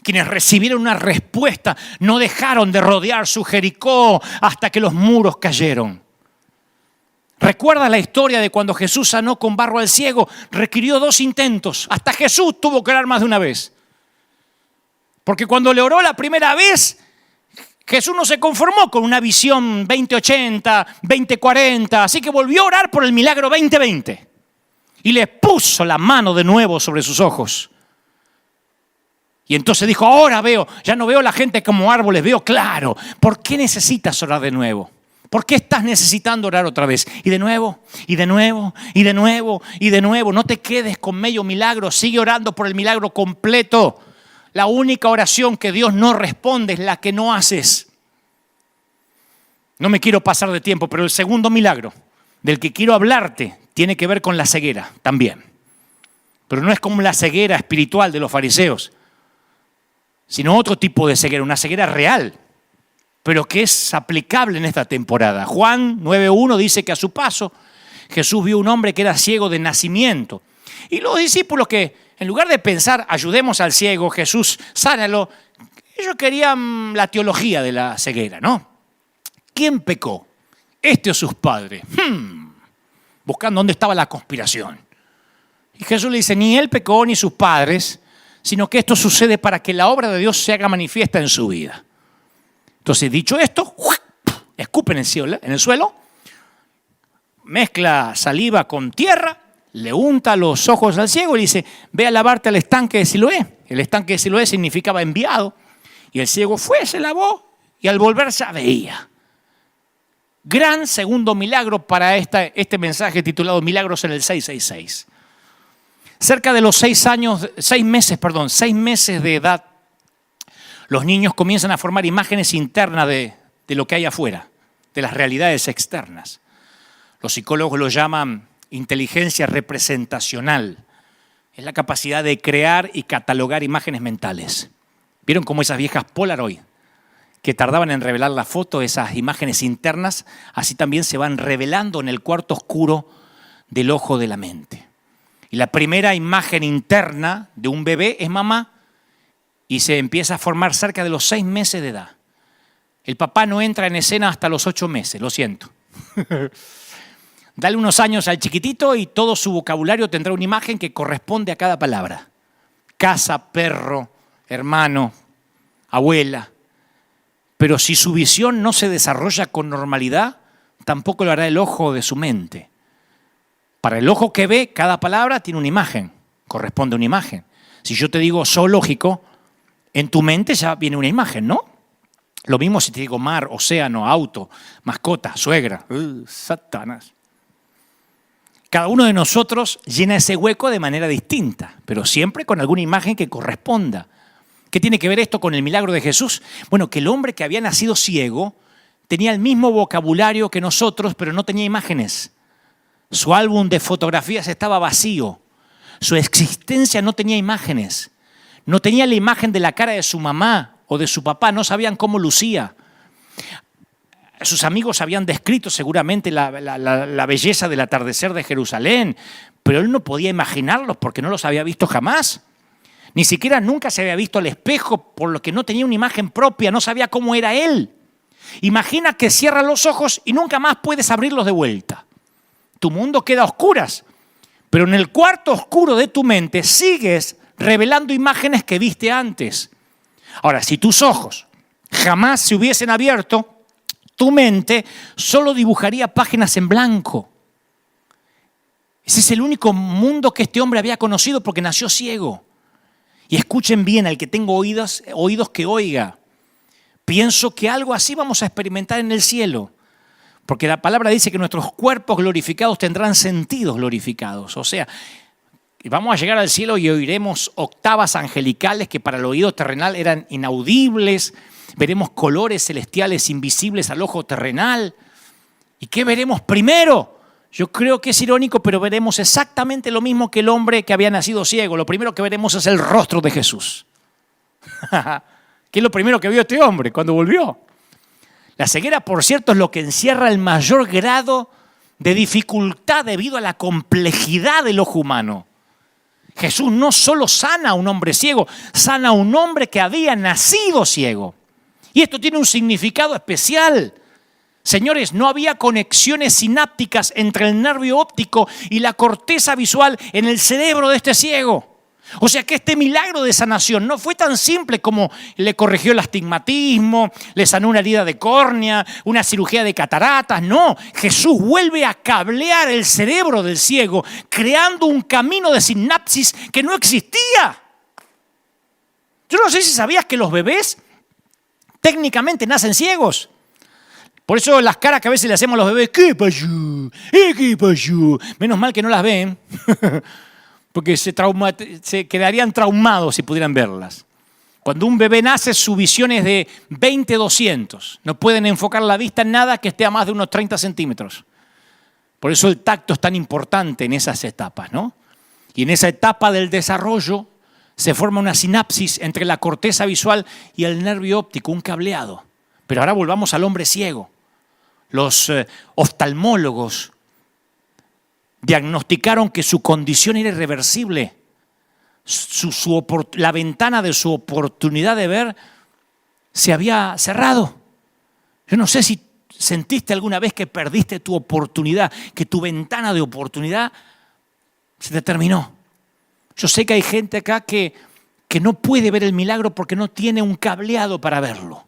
Quienes recibieron una respuesta no dejaron de rodear su Jericó hasta que los muros cayeron. ¿Recuerdas la historia de cuando Jesús sanó con barro al ciego? Requirió 2 intentos. Hasta Jesús tuvo que orar más de una vez. Porque cuando le oró la primera vez, Jesús no se conformó con una visión 2080, 2040. Así que volvió a orar por el milagro 2020. Y le puso la mano de nuevo sobre sus ojos. Y entonces dijo, ahora veo, ya no veo la gente como árboles, veo claro. ¿Por qué necesitas orar de nuevo? ¿Por qué estás necesitando orar otra vez? Y de nuevo, y de nuevo, y de nuevo, y de nuevo. No te quedes con medio milagro, sigue orando por el milagro completo. La única oración que Dios no responde es la que no haces. No me quiero pasar de tiempo, pero el segundo milagro del que quiero hablarte tiene que ver con la ceguera también. Pero no es como la ceguera espiritual de los fariseos, sino otro tipo de ceguera, una ceguera real, pero que es aplicable en esta temporada. Juan 9:1 dice que a su paso Jesús vio un hombre que era ciego de nacimiento. Y los discípulos que, en lugar de pensar, ayudemos al ciego, Jesús, sánalo, ellos querían la teología de la ceguera, ¿no? ¿Quién pecó? ¿Este o sus padres? Buscando dónde estaba la conspiración. Y Jesús le dice, ni él pecó ni sus padres, sino que esto sucede para que la obra de Dios se haga manifiesta en su vida. Entonces, dicho esto, escupe en el suelo, mezcla saliva con tierra, le unta los ojos al ciego y dice, ve a lavarte al estanque de Siloé. El estanque de Siloé significaba enviado. Y el ciego fue, se lavó y al volver ya veía. Gran segundo milagro para este mensaje titulado Milagros en el 666. Cerca de los 6 meses de edad, los niños comienzan a formar imágenes internas de lo que hay afuera, de las realidades externas. Los psicólogos lo llaman inteligencia representacional. Es la capacidad de crear y catalogar imágenes mentales. ¿Vieron cómo esas viejas Polaroid que tardaban en revelar la foto, esas imágenes internas, así también se van revelando en el cuarto oscuro del ojo de la mente? Y la primera imagen interna de un bebé es mamá y se empieza a formar cerca de los 6 meses de edad. El papá no entra en escena hasta los 8 meses, lo siento. Dale unos años al chiquitito y todo su vocabulario tendrá una imagen que corresponde a cada palabra. Casa, perro, hermano, abuela. Pero si su visión no se desarrolla con normalidad, tampoco lo hará el ojo de su mente. Para el ojo que ve, cada palabra tiene una imagen, corresponde a una imagen. Si yo te digo zoológico, en tu mente ya viene una imagen, ¿no? Lo mismo si te digo mar, océano, auto, mascota, suegra. Satanás. Cada uno de nosotros llena ese hueco de manera distinta, pero siempre con alguna imagen que corresponda. ¿Qué tiene que ver esto con el milagro de Jesús? Bueno, que el hombre que había nacido ciego tenía el mismo vocabulario que nosotros, pero no tenía imágenes. Su álbum de fotografías estaba vacío. Su existencia no tenía imágenes. No tenía la imagen de la cara de su mamá o de su papá. No sabían cómo lucía. Sus amigos habían descrito seguramente la belleza del atardecer de Jerusalén, pero él no podía imaginarlos porque no los había visto jamás. Ni siquiera nunca se había visto al espejo, por lo que no tenía una imagen propia, no sabía cómo era él. Imagina que cierras los ojos y nunca más puedes abrirlos de vuelta. Tu mundo queda a oscuras, pero en el cuarto oscuro de tu mente sigues revelando imágenes que viste antes. Ahora, si tus ojos jamás se hubiesen abierto, tu mente solo dibujaría páginas en blanco. Ese es el único mundo que este hombre había conocido porque nació ciego. Y escuchen bien, al que tenga oídos que oiga. Pienso que algo así vamos a experimentar en el cielo. Porque la palabra dice que nuestros cuerpos glorificados tendrán sentidos glorificados. O sea, vamos a llegar al cielo y oiremos octavas angelicales que para el oído terrenal eran inaudibles. Veremos colores celestiales invisibles al ojo terrenal. ¿Y qué veremos primero? Yo creo que es irónico, pero veremos exactamente lo mismo que el hombre que había nacido ciego. Lo primero que veremos es el rostro de Jesús. ¿Qué es lo primero que vio este hombre cuando volvió? La ceguera, por cierto, es lo que encierra el mayor grado de dificultad debido a la complejidad del ojo humano. Jesús no solo sana a un hombre ciego, sana a un hombre que había nacido ciego. Y esto tiene un significado especial. Señores, no había conexiones sinápticas entre el nervio óptico y la corteza visual en el cerebro de este ciego. O sea que este milagro de sanación no fue tan simple como le corrigió el astigmatismo, le sanó una herida de córnea, una cirugía de cataratas. No, Jesús vuelve a cablear el cerebro del ciego, creando un camino de sinapsis que no existía. Yo no sé si sabías que los bebés técnicamente nacen ciegos. Por eso las caras que a veces le hacemos a los bebés, ¿qué pasó? ¿Qué pasó? Menos mal que no las ven, porque se quedarían traumados si pudieran verlas. Cuando un bebé nace, su visión es de 20-200. No pueden enfocar la vista en nada que esté a más de unos 30 centímetros. Por eso el tacto es tan importante en esas etapas, ¿no? Y en esa etapa del desarrollo se forma una sinapsis entre la corteza visual y el nervio óptico, un cableado. Pero ahora volvamos al hombre ciego. Los oftalmólogos diagnosticaron que su condición era irreversible. La ventana de su oportunidad de ver se había cerrado. Yo no sé si sentiste alguna vez que perdiste tu oportunidad, que tu ventana de oportunidad se te terminó. Yo sé que hay gente acá que no puede ver el milagro porque no tiene un cableado para verlo.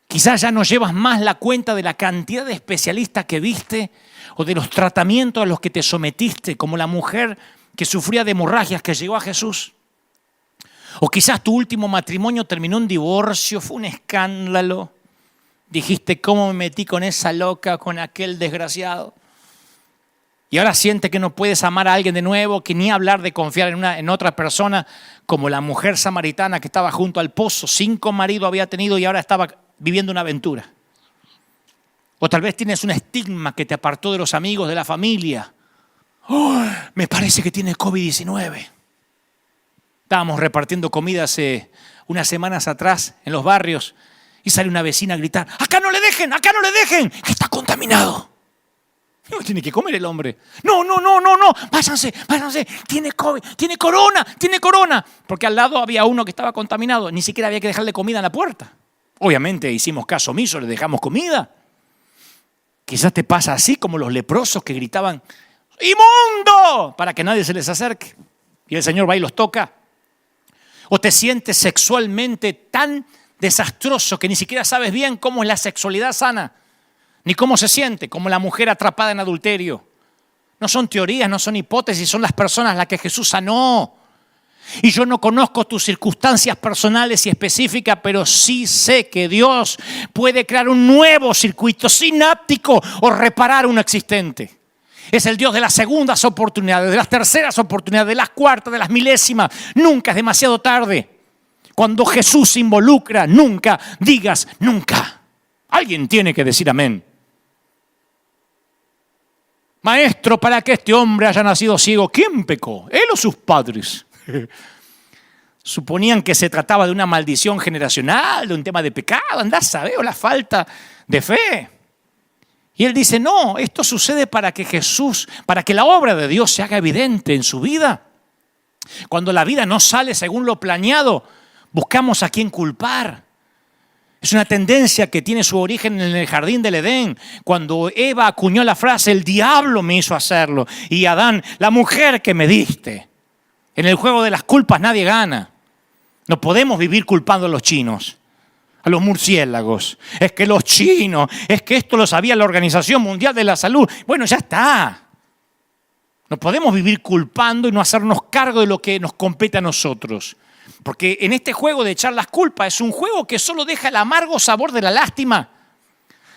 Quizás ya no llevas más la cuenta de la cantidad de especialistas que viste o de los tratamientos a los que te sometiste, como la mujer que sufría de hemorragias que llegó a Jesús. O quizás tu último matrimonio terminó en divorcio, fue un escándalo. Dijiste, ¿cómo me metí con esa loca, con aquel desgraciado? Y ahora sientes que no puedes amar a alguien de nuevo, que ni hablar de confiar en otra persona, como la mujer samaritana que estaba junto al pozo. 5 maridos había tenido y ahora estaba viviendo una aventura. O tal vez tienes un estigma que te apartó de los amigos, de la familia. Oh, me parece que tiene COVID-19. Estábamos repartiendo comida hace unas semanas atrás en los barrios y sale una vecina a gritar, ¡acá no le dejen! Que está contaminado. No tiene que comer el hombre. No, váyanse, tiene COVID, tiene corona. Porque al lado había uno que estaba contaminado, ni siquiera había que dejarle comida en la puerta. Obviamente hicimos caso omiso, le dejamos comida. Quizás te pasa así como los leprosos que gritaban, ¡inmundo!, para que nadie se les acerque. Y el Señor va y los toca. O te sientes sexualmente tan desastroso que ni siquiera sabes bien cómo es la sexualidad sana, ni cómo se siente, como la mujer atrapada en adulterio. No son teorías, no son hipótesis, son las personas a las que Jesús sanó. Y yo no conozco tus circunstancias personales y específicas, pero sí sé que Dios puede crear un nuevo circuito sináptico o reparar uno existente. Es el Dios de las segundas oportunidades, de las terceras oportunidades, de las cuartas, de las milésimas. Nunca es demasiado tarde. Cuando Jesús se involucra, nunca digas nunca. Alguien tiene que decir amén. Maestro, para que este hombre haya nacido ciego, ¿quién pecó? ¿Él o sus padres? Suponían que se trataba de una maldición generacional, de un tema de pecado, andá a saber, o la falta de fe. Y él dice, no, esto sucede para que la obra de Dios se haga evidente en su vida. Cuando la vida no sale según lo planeado, buscamos a quién culpar. Es una tendencia que tiene su origen en el jardín del Edén, cuando Eva acuñó la frase, el diablo me hizo hacerlo, y Adán, la mujer que me diste. En el juego de las culpas nadie gana. No podemos vivir culpando a los chinos, a los murciélagos. Es que los chinos, es que esto lo sabía la Organización Mundial de la Salud. Bueno, ya está. No podemos vivir culpando y no hacernos cargo de lo que nos compete a nosotros. Porque en este juego de echar las culpas es un juego que solo deja el amargo sabor de la lástima.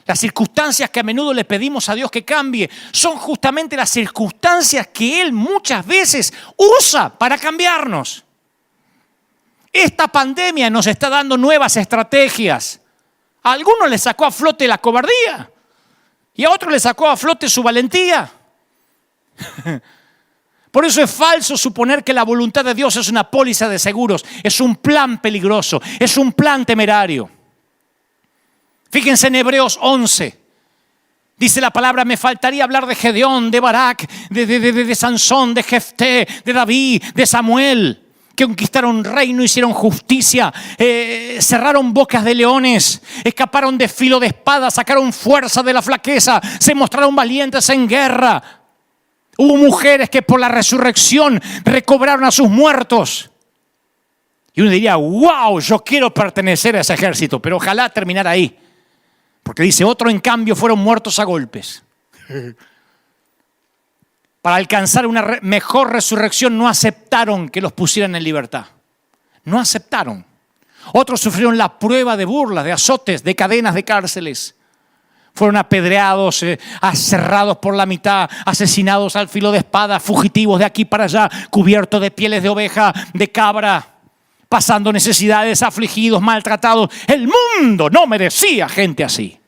Las circunstancias que a menudo le pedimos a Dios que cambie son justamente las circunstancias que Él muchas veces usa para cambiarnos. Esta pandemia nos está dando nuevas estrategias. A algunos les sacó a flote la cobardía y a otros les sacó a flote su valentía. Por eso es falso suponer que la voluntad de Dios es una póliza de seguros, es un plan peligroso, es un plan temerario. Fíjense en Hebreos 11. Dice la palabra, me faltaría hablar de Gedeón, de Barak, de Sansón, de Jefté, de David, de Samuel, que conquistaron reino, hicieron justicia, cerraron bocas de leones, escaparon de filo de espada, sacaron fuerza de la flaqueza, se mostraron valientes en guerra. Hubo mujeres que por la resurrección recobraron a sus muertos. Y uno diría, wow, yo quiero pertenecer a ese ejército, pero ojalá terminar ahí. Porque dice, otros en cambio fueron muertos a golpes. Para alcanzar una mejor resurrección no aceptaron que los pusieran en libertad. No aceptaron. Otros sufrieron la prueba de burlas, de azotes, de cadenas, de cárceles. Fueron apedreados, aserrados por la mitad, asesinados al filo de espada, fugitivos de aquí para allá, cubiertos de pieles de oveja, de cabra, pasando necesidades, afligidos, maltratados. El mundo no merecía gente así.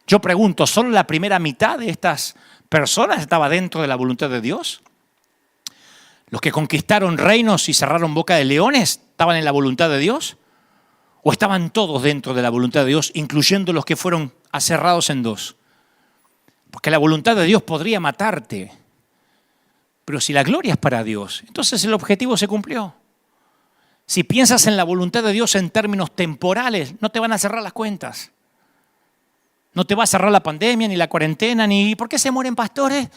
Yo pregunto, ¿solo la primera mitad de estas personas estaba dentro de la voluntad de Dios? ¿Los que conquistaron reinos y cerraron boca de leones estaban en la voluntad de Dios? ¿O estaban todos dentro de la voluntad de Dios, incluyendo los que fueron aserrados en dos? Porque la voluntad de Dios podría matarte, pero si la gloria es para Dios, entonces el objetivo se cumplió. Si piensas en la voluntad de Dios en términos temporales, no te van a cerrar las cuentas. No te va a cerrar la pandemia, ni la cuarentena, ni ¿por qué se mueren pastores?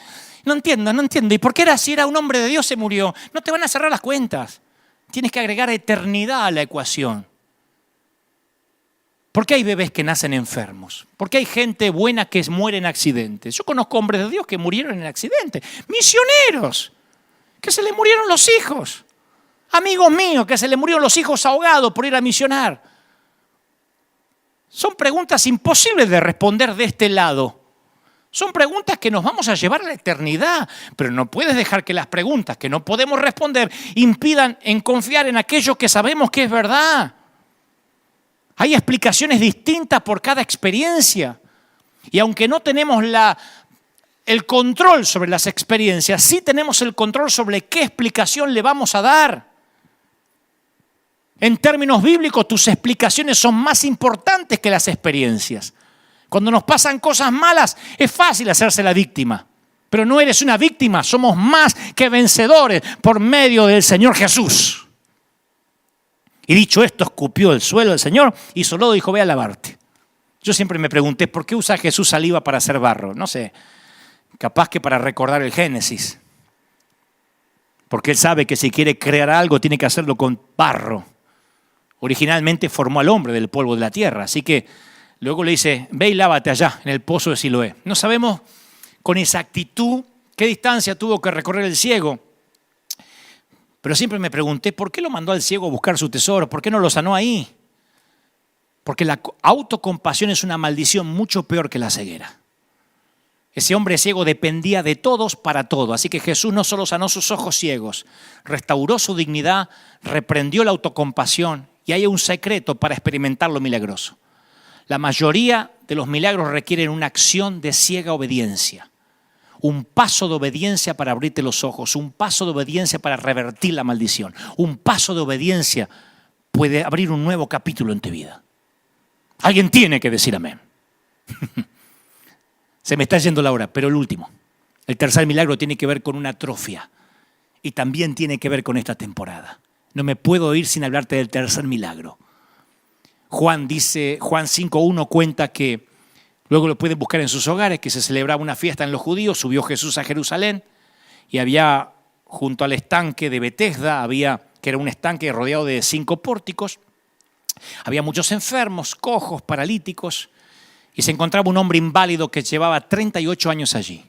No entiendo. ¿Y por qué si era un hombre de Dios se murió? No te van a cerrar las cuentas. Tienes que agregar eternidad a la ecuación. ¿Por qué hay bebés que nacen enfermos? ¿Por qué hay gente buena que muere en accidentes? Yo conozco hombres de Dios que murieron en accidentes. Misioneros, que se les murieron los hijos. Amigos míos, que se les murieron los hijos ahogados por ir a misionar. Son preguntas imposibles de responder de este lado. Son preguntas que nos vamos a llevar a la eternidad. Pero no puedes dejar que las preguntas que no podemos responder impidan en confiar en aquello que sabemos que es verdad. Hay explicaciones distintas por cada experiencia. Y aunque no tenemos el control sobre las experiencias, sí tenemos el control sobre qué explicación le vamos a dar. En términos bíblicos, tus explicaciones son más importantes que las experiencias. Cuando nos pasan cosas malas, es fácil hacerse la víctima. Pero no eres una víctima, somos más que vencedores por medio del Señor Jesús. Y dicho esto, escupió el suelo el Señor, hizo lodo y dijo, ve a lavarte. Yo siempre me pregunté, ¿por qué usa Jesús saliva para hacer barro? No sé, capaz que para recordar el Génesis. Porque Él sabe que si quiere crear algo, tiene que hacerlo con barro. Originalmente formó al hombre del polvo de la tierra, así que luego le dice, ve y lávate allá, en el pozo de Siloé. No sabemos con exactitud qué distancia tuvo que recorrer el ciego, pero siempre me pregunté, ¿por qué lo mandó al ciego a buscar su tesoro? ¿Por qué no lo sanó ahí? Porque la autocompasión es una maldición mucho peor que la ceguera. Ese hombre ciego dependía de todos para todo, así que Jesús no solo sanó sus ojos ciegos, restauró su dignidad, reprendió la autocompasión, y hay un secreto para experimentar lo milagroso. La mayoría de los milagros requieren una acción de ciega obediencia. Un paso de obediencia para abrirte los ojos, un paso de obediencia para revertir la maldición. Un paso de obediencia puede abrir un nuevo capítulo en tu vida. Alguien tiene que decir amén. Se me está yendo la hora, pero el último. El tercer milagro tiene que ver con una atrofia. y también tiene que ver con esta temporada. No me puedo ir sin hablarte del tercer milagro. Juan 5:1 cuenta que, luego lo pueden buscar en sus hogares, que se celebraba una fiesta en los judíos, subió Jesús a Jerusalén y había junto al estanque de Betesda, que era un estanque rodeado de 5 pórticos, había muchos enfermos, cojos, paralíticos, y se encontraba un hombre inválido que llevaba 38 años allí.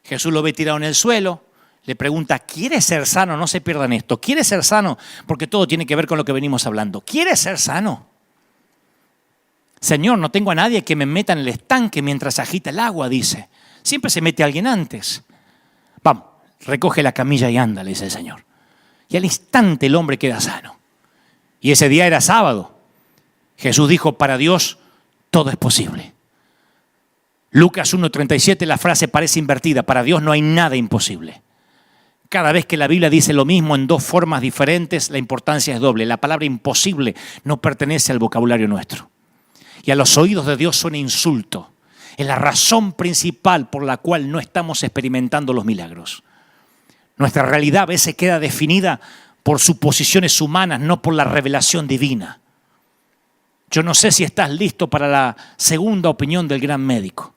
Jesús lo ve tirado en el suelo, le pregunta, ¿quieres ser sano? No se pierdan esto. ¿Quieres ser sano? Porque todo tiene que ver con lo que venimos hablando. ¿Quieres ser sano? Señor, no tengo a nadie que me meta en el estanque mientras agita el agua, dice. Siempre se mete alguien antes. Vamos, recoge la camilla y anda, le dice el Señor. Y al instante el hombre queda sano. Y ese día era sábado. Jesús dijo, para Dios todo es posible. Lucas 1:37, la frase parece invertida. Para Dios no hay nada imposible. Cada vez que la Biblia dice lo mismo en 2 formas diferentes, la importancia es doble. La palabra imposible no pertenece al vocabulario nuestro. Y a los oídos de Dios suena insulto. Es la razón principal por la cual no estamos experimentando los milagros. Nuestra realidad a veces queda definida por suposiciones humanas, no por la revelación divina. Yo no sé si estás listo para la segunda opinión del gran médico.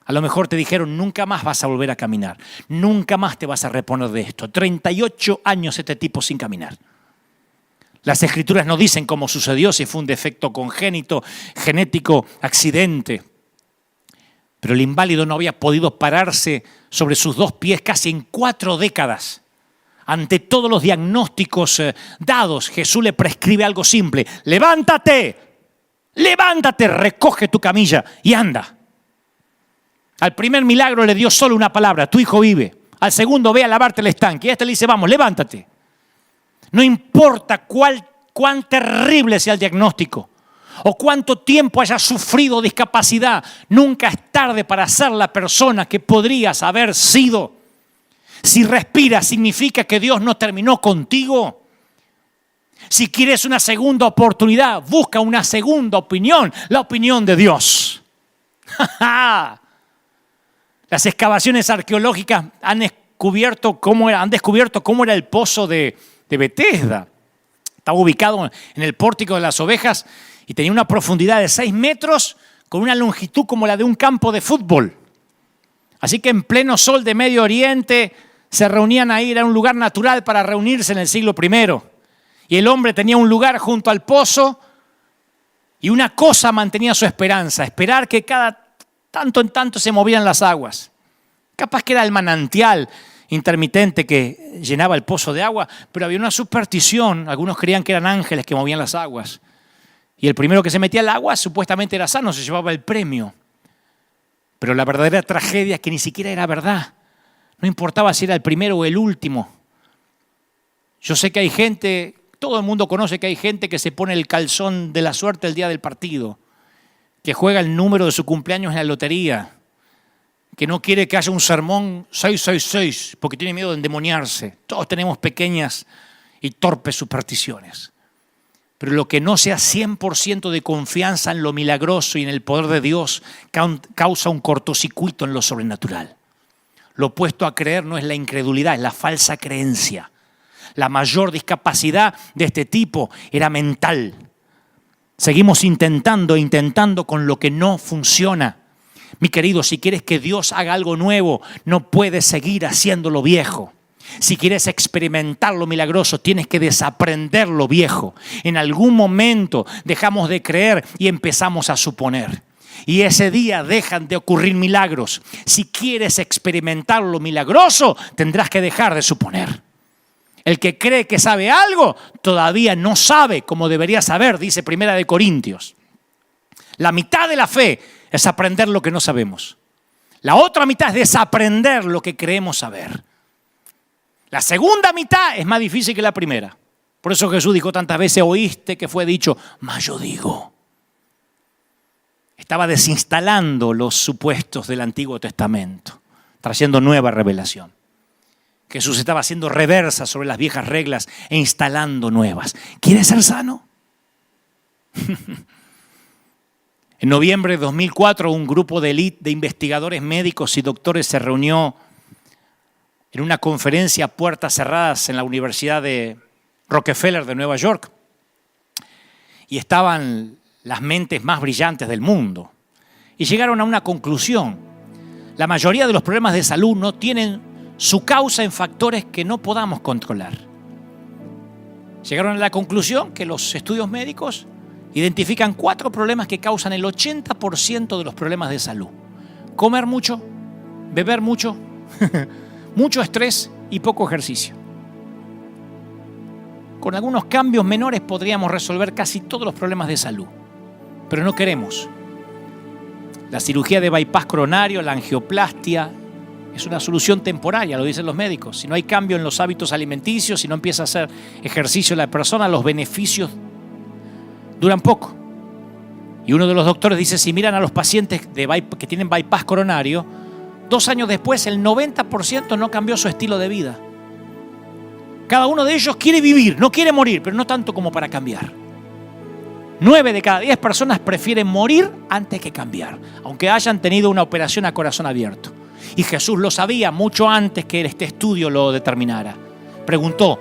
A lo mejor te dijeron, nunca más vas a volver a caminar. Nunca más te vas a reponer de esto. 38 años este tipo sin caminar. Las Escrituras no dicen cómo sucedió, si fue un defecto congénito, genético, accidente. Pero el inválido no había podido pararse sobre sus 2 pies casi en 4 décadas. Ante todos los diagnósticos dados, Jesús le prescribe algo simple. Levántate, recoge tu camilla y anda. Al primer milagro le dio solo una palabra, tu hijo vive. Al segundo, ve a lavarte el estanque. Y a este le dice, vamos, levántate. No importa cuán terrible sea el diagnóstico o cuánto tiempo hayas sufrido discapacidad, nunca es tarde para ser la persona que podrías haber sido. Si respiras, significa que Dios no terminó contigo. Si quieres una segunda oportunidad, busca una segunda opinión, la opinión de Dios. Las excavaciones arqueológicas han descubierto cómo era el pozo de Betesda. Estaba ubicado en el pórtico de las ovejas y tenía una profundidad de 6 metros con una longitud como la de un campo de fútbol. Así que en pleno sol de Medio Oriente se reunían ahí, era un lugar natural para reunirse en el siglo I. Y el hombre tenía un lugar junto al pozo y una cosa mantenía su esperanza, esperar que cada tanto en tanto se movían las aguas. Capaz que era el manantial intermitente que llenaba el pozo de agua, pero había una superstición. Algunos creían que eran ángeles que movían las aguas. Y el primero que se metía al agua supuestamente era sano, se llevaba el premio. Pero la verdadera tragedia es que ni siquiera era verdad. No importaba si era el primero o el último. Yo sé que hay gente, todo el mundo conoce que hay gente que se pone el calzón de la suerte el día del partido, que juega el número de su cumpleaños en la lotería, que no quiere que haya un sermón 666 porque tiene miedo de endemoniarse. Todos tenemos pequeñas y torpes supersticiones. Pero lo que no sea 100% de confianza en lo milagroso y en el poder de Dios causa un cortocircuito en lo sobrenatural. Lo opuesto a creer no es la incredulidad, es la falsa creencia. La mayor discapacidad de este tipo era mental. Seguimos intentando con lo que no funciona. Mi querido, si quieres que Dios haga algo nuevo, no puedes seguir haciendo lo viejo. Si quieres experimentar lo milagroso, tienes que desaprender lo viejo. En algún momento dejamos de creer y empezamos a suponer. Y ese día dejan de ocurrir milagros. Si quieres experimentar lo milagroso, tendrás que dejar de suponer. El que cree que sabe algo, todavía no sabe como debería saber, dice 1 Corintios. La mitad de la fe es aprender lo que no sabemos. La otra mitad es desaprender lo que creemos saber. La segunda mitad es más difícil que la primera. Por eso Jesús dijo tantas veces, oíste que fue dicho, mas yo digo. Estaba desinstalando los supuestos del Antiguo Testamento, trayendo nueva revelación. Jesús estaba haciendo reversa sobre las viejas reglas e instalando nuevas. ¿Quieres ser sano? En noviembre de 2004, un grupo de élite de investigadores médicos y doctores se reunió en una conferencia a puertas cerradas en la Universidad de Rockefeller de Nueva York. Y estaban las mentes más brillantes del mundo. Y llegaron a una conclusión. La mayoría de los problemas de salud no tienen su causa en factores que no podamos controlar. Llegaron a la conclusión que los estudios médicos identifican 4 problemas que causan el 80% de los problemas de salud. Comer mucho, beber mucho, mucho estrés y poco ejercicio. Con algunos cambios menores podríamos resolver casi todos los problemas de salud, pero no queremos. La cirugía de bypass coronario, la angioplastia, es una solución temporaria, lo dicen los médicos. Si no hay cambio en los hábitos alimenticios, si no empieza a hacer ejercicio la persona, los beneficios duran poco. Y uno de los doctores dice, si miran a los pacientes que tienen bypass coronario, 2 años después el 90% no cambió su estilo de vida. Cada uno de ellos quiere vivir, no quiere morir, pero no tanto como para cambiar. 9 de cada 10 personas prefieren morir antes que cambiar, aunque hayan tenido una operación a corazón abierto. Y Jesús lo sabía mucho antes que este estudio lo determinara. Preguntó,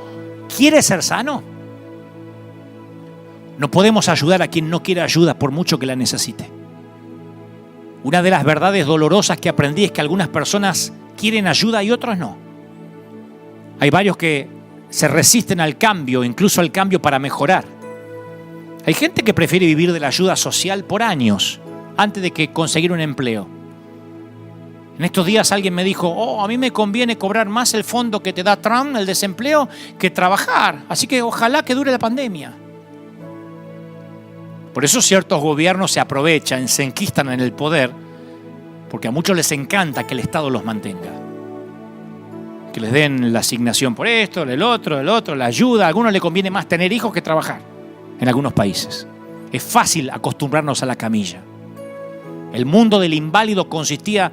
¿quieres ser sano? No podemos ayudar a quien no quiere ayuda por mucho que la necesite. Una de las verdades dolorosas que aprendí es que algunas personas quieren ayuda y otros no. Hay varios que se resisten al cambio, incluso al cambio para mejorar. Hay gente que prefiere vivir de la ayuda social por años antes de que conseguir un empleo. En estos días alguien me dijo, a mí me conviene cobrar más el fondo que te da Trump, el desempleo, que trabajar. Así que ojalá que dure la pandemia. Por eso ciertos gobiernos se aprovechan, se enquistan en el poder, porque a muchos les encanta que el Estado los mantenga. Que les den la asignación por esto, el otro, la ayuda. A algunos les conviene más tener hijos que trabajar en algunos países. Es fácil acostumbrarnos a la camilla. El mundo del inválido consistía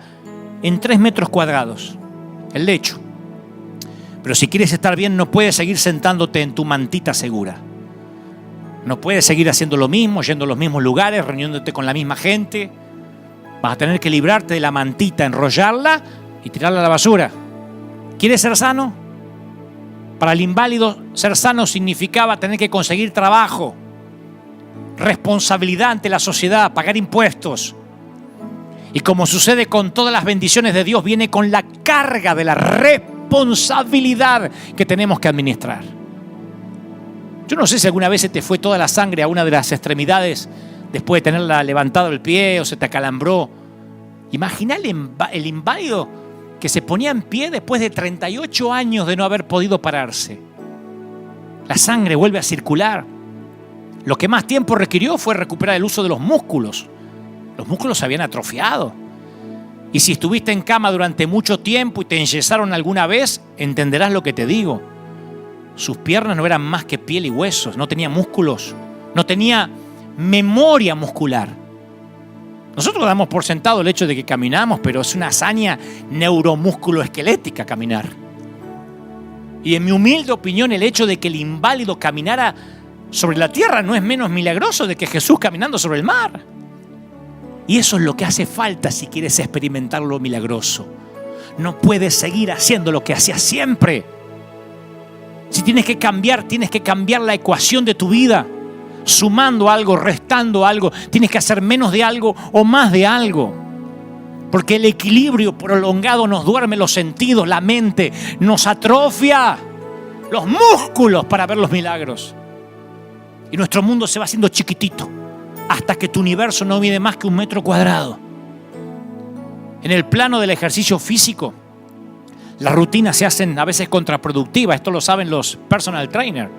en 3 metros cuadrados, el lecho. Pero si quieres estar bien, no puedes seguir sentándote en tu mantita segura. No puedes seguir haciendo lo mismo, yendo a los mismos lugares, reuniéndote con la misma gente. Vas a tener que librarte de la mantita, enrollarla y tirarla a la basura. ¿Quieres ser sano? Para el inválido, ser sano significaba tener que conseguir trabajo, responsabilidad ante la sociedad, pagar impuestos. Y como sucede con todas las bendiciones de Dios, viene con la carga de la responsabilidad que tenemos que administrar. Yo no sé si alguna vez se te fue toda la sangre a una de las extremidades después de tenerla levantado el pie o se te acalambró. Imagina el inválido que se ponía en pie después de 38 años de no haber podido pararse. La sangre vuelve a circular. Lo que más tiempo requirió fue recuperar el uso de los músculos. Los músculos se habían atrofiado. Y si estuviste en cama durante mucho tiempo y te enyesaron alguna vez, entenderás lo que te digo. Sus piernas no eran más que piel y huesos, no tenía músculos, no tenía memoria muscular. Nosotros damos por sentado el hecho de que caminamos, pero es una hazaña neuromúsculo-esquelética caminar. Y en mi humilde opinión, el hecho de que el inválido caminara sobre la tierra no es menos milagroso de que Jesús caminando sobre el mar. Y eso es lo que hace falta si quieres experimentar lo milagroso. No puedes seguir haciendo lo que hacías siempre. Si tienes que cambiar la ecuación de tu vida. Sumando algo, restando algo. Tienes que hacer menos de algo o más de algo. Porque el equilibrio prolongado nos duerme los sentidos, la mente, nos atrofia los músculos para ver los milagros. Y nuestro mundo se va haciendo chiquitito hasta que tu universo no mide más que 1 metro cuadrado. En el plano del ejercicio físico, las rutinas se hacen a veces contraproductivas. Esto lo saben los personal trainers.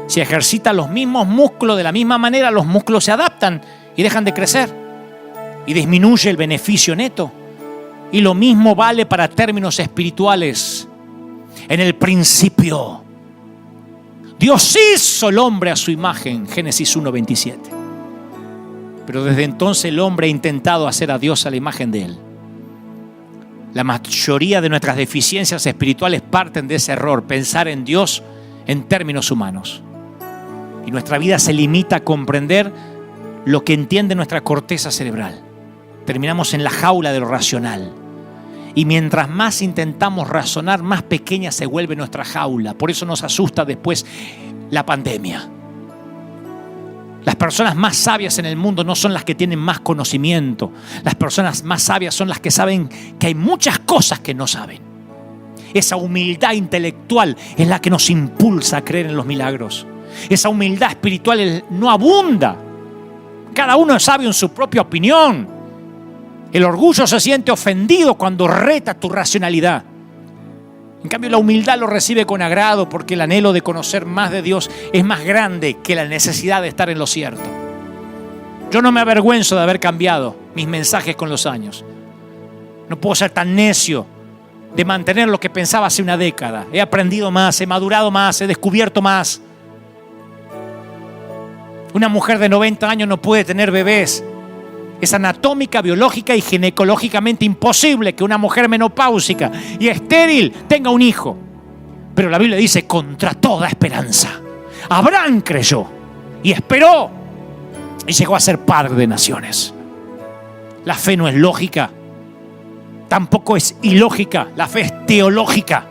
Si ejercitas los mismos músculos de la misma manera, los músculos se adaptan y dejan de crecer. Y disminuye el beneficio neto. Y lo mismo vale para términos espirituales. En el principio, Dios hizo el hombre a su imagen, Génesis 1:27. Pero desde entonces el hombre ha intentado hacer a Dios a la imagen de él. La mayoría de nuestras deficiencias espirituales parten de ese error, pensar en Dios en términos humanos. Y nuestra vida se limita a comprender lo que entiende nuestra corteza cerebral. Terminamos en la jaula de lo racional. Y mientras más intentamos razonar, más pequeña se vuelve nuestra jaula. Por eso nos asusta después la pandemia. Las personas más sabias en el mundo no son las que tienen más conocimiento. Las personas más sabias son las que saben que hay muchas cosas que no saben. Esa humildad intelectual es la que nos impulsa a creer en los milagros. Esa humildad espiritual no abunda. Cada uno es sabio en su propia opinión. El orgullo se siente ofendido cuando reta tu racionalidad. En cambio, la humildad lo recibe con agrado porque el anhelo de conocer más de Dios es más grande que la necesidad de estar en lo cierto. Yo no me avergüenzo de haber cambiado mis mensajes con los años. No puedo ser tan necio de mantener lo que pensaba hace una década. He aprendido más, he madurado más, he descubierto más. Una mujer de 90 años no puede tener bebés. Es anatómica, biológica y ginecológicamente imposible que una mujer menopáusica y estéril tenga un hijo. Pero la Biblia dice, contra toda esperanza. Abraham creyó y esperó y llegó a ser padre de naciones. La fe no es lógica, tampoco es ilógica. La fe es teológica.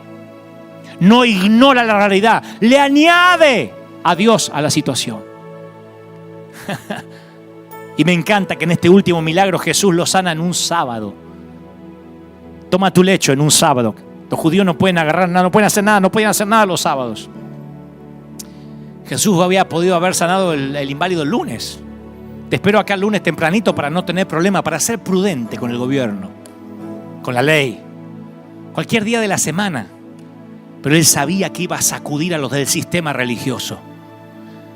No ignora la realidad, le añade a Dios a la situación. Y me encanta que en este último milagro Jesús lo sana en un sábado. Toma tu lecho en un sábado. Los judíos no pueden agarrar nada, no pueden hacer nada los sábados. Jesús había podido haber sanado el inválido el lunes. Te espero acá el lunes tempranito para no tener problema, para ser prudente con el gobierno, con la ley, cualquier día de la semana. Pero él sabía que iba a sacudir a los del sistema religioso.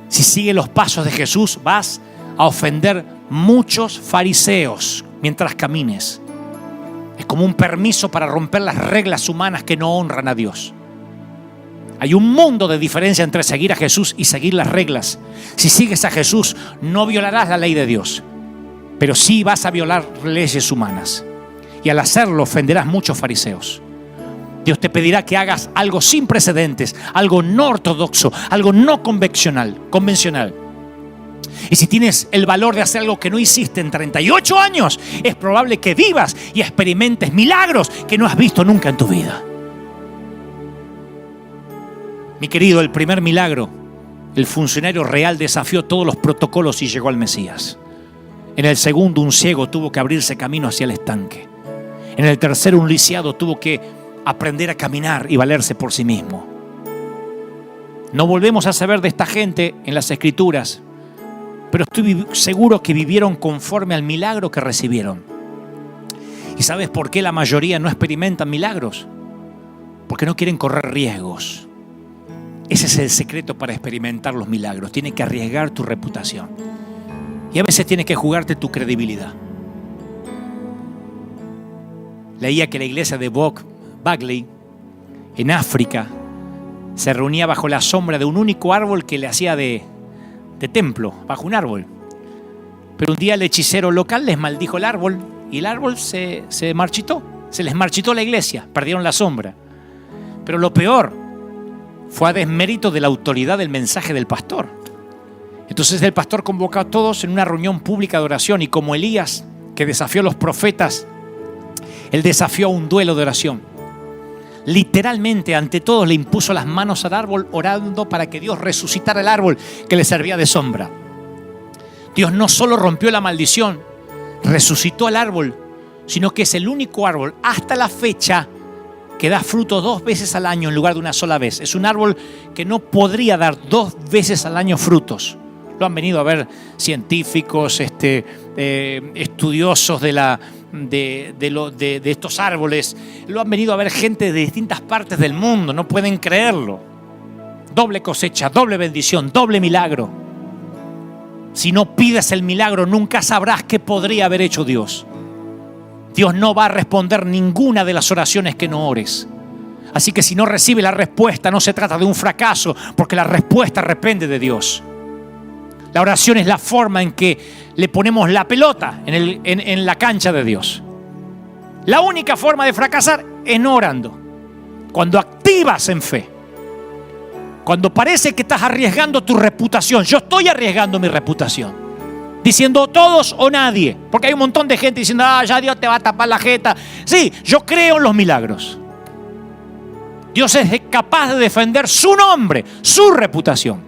Si sigues los pasos de Jesús, vas a ofender muchos fariseos mientras camines. Es como un permiso para romper las reglas humanas que no honran a Dios. Hay un mundo de diferencia entre seguir a Jesús y seguir las reglas. Si sigues a Jesús, no violarás la ley de Dios, pero sí vas a violar leyes humanas. Y al hacerlo, ofenderás muchos fariseos. Dios te pedirá que hagas algo sin precedentes, algo no ortodoxo, algo no convencional. Y si tienes el valor de hacer algo que no hiciste en 38 años, es probable que vivas y experimentes milagros que no has visto nunca en tu vida. Mi querido, el primer milagro, el funcionario real desafió todos los protocolos y llegó al Mesías. En el segundo, un ciego tuvo que abrirse camino hacia el estanque. En el tercero, un lisiado tuvo que aprender a caminar y valerse por sí mismo. No volvemos a saber de esta gente en las Escrituras, pero estoy seguro que vivieron conforme al milagro que recibieron. ¿Y sabes por qué la mayoría no experimentan milagros? Porque no quieren correr riesgos. Ese es el secreto para experimentar los milagros. Tienes que arriesgar tu reputación. Y a veces tienes que jugarte tu credibilidad. Leía que la iglesia de Bagley, en África, se reunía bajo la sombra de un único árbol que le hacía de templo, bajo un árbol. Pero un día el hechicero local les maldijo el árbol y el árbol se marchitó. Se les marchitó la iglesia, perdieron la sombra. Pero lo peor fue a desmérito de la autoridad del mensaje del pastor. Entonces el pastor convocó a todos en una reunión pública de oración y como Elías, que desafió a los profetas, él desafió a un duelo de oración. Literalmente ante todos le impuso las manos al árbol orando para que Dios resucitara el árbol que le servía de sombra. Dios no solo rompió la maldición, resucitó el árbol, sino que es el único árbol hasta la fecha que da fruto 2 veces al año en lugar de una sola vez. Es un árbol que no podría dar 2 veces al año frutos. Lo han venido a ver científicos, estudiosos de estos árboles. Lo han venido a ver gente de distintas partes del mundo. No pueden creerlo. Doble cosecha, doble bendición, doble milagro. Si no pides el milagro, nunca sabrás qué podría haber hecho Dios. Dios no va a responder ninguna de las oraciones que no ores. Así que si no recibes la respuesta, no se trata de un fracaso, porque la respuesta depende de Dios. La oración es la forma en que le ponemos la pelota en la cancha de Dios. La única forma de fracasar es no orando. Cuando activas en fe, cuando parece que estás arriesgando tu reputación, yo estoy arriesgando mi reputación. diciendo todos o nadie. Porque hay un montón de gente diciendo, ya Dios te va a tapar la jeta. Sí, yo creo en los milagros. Dios es capaz de defender su nombre, su reputación.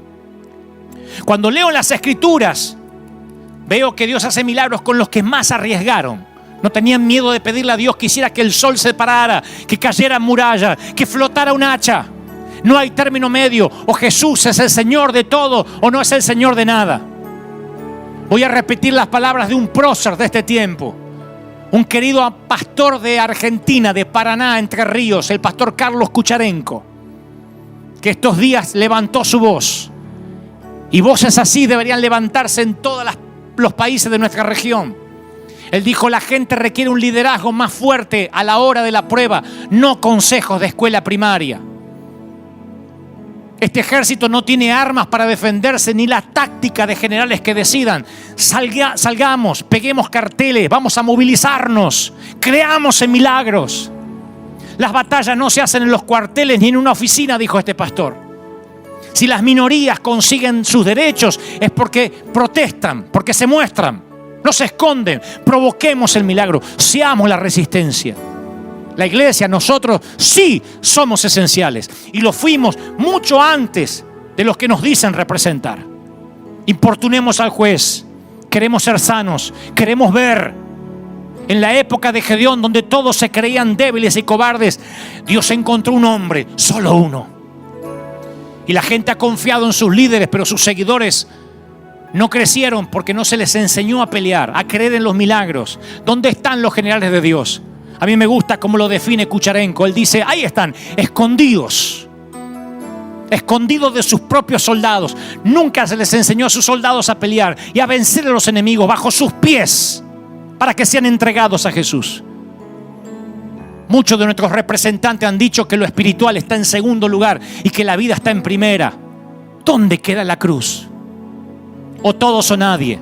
Cuando leo las Escrituras, veo que Dios hace milagros con los que más arriesgaron. No tenían miedo de pedirle a Dios que hiciera que el sol se parara, que cayera muralla, que flotara un hacha. No hay término medio. O Jesús es el Señor de todo o no es el Señor de nada. Voy a repetir las palabras de un prócer de este tiempo. Un querido pastor de Argentina, de Paraná, Entre Ríos, el pastor Carlos Kucharenko, que estos días levantó su voz. Y voces así deberían levantarse en todos los países de nuestra región. Él dijo, la gente requiere un liderazgo más fuerte a la hora de la prueba, no consejos de escuela primaria. Este ejército no tiene armas para defenderse ni la táctica de generales que decidan. Salgamos, peguemos carteles, vamos a movilizarnos, creamos en milagros. Las batallas no se hacen en los cuarteles ni en una oficina, dijo este pastor. Si las minorías consiguen sus derechos es porque protestan, porque se muestran, no se esconden. Provoquemos el milagro, seamos la resistencia. La iglesia, nosotros sí somos esenciales y lo fuimos mucho antes de los que nos dicen representar. Importunemos al juez, queremos ser sanos, queremos ver. En la época de Gedeón, donde todos se creían débiles y cobardes, Dios encontró un hombre, solo uno. Y la gente ha confiado en sus líderes, pero sus seguidores no crecieron porque no se les enseñó a pelear, a creer en los milagros. ¿Dónde están los generales de Dios? A mí me gusta cómo lo define Kucharenko. Él dice, ahí están, escondidos de sus propios soldados. Nunca se les enseñó a sus soldados a pelear y a vencer a los enemigos bajo sus pies para que sean entregados a Jesús. Muchos de nuestros representantes han dicho que lo espiritual está en segundo lugar y que la vida está en primera. ¿Dónde queda la cruz? O todos o nadie.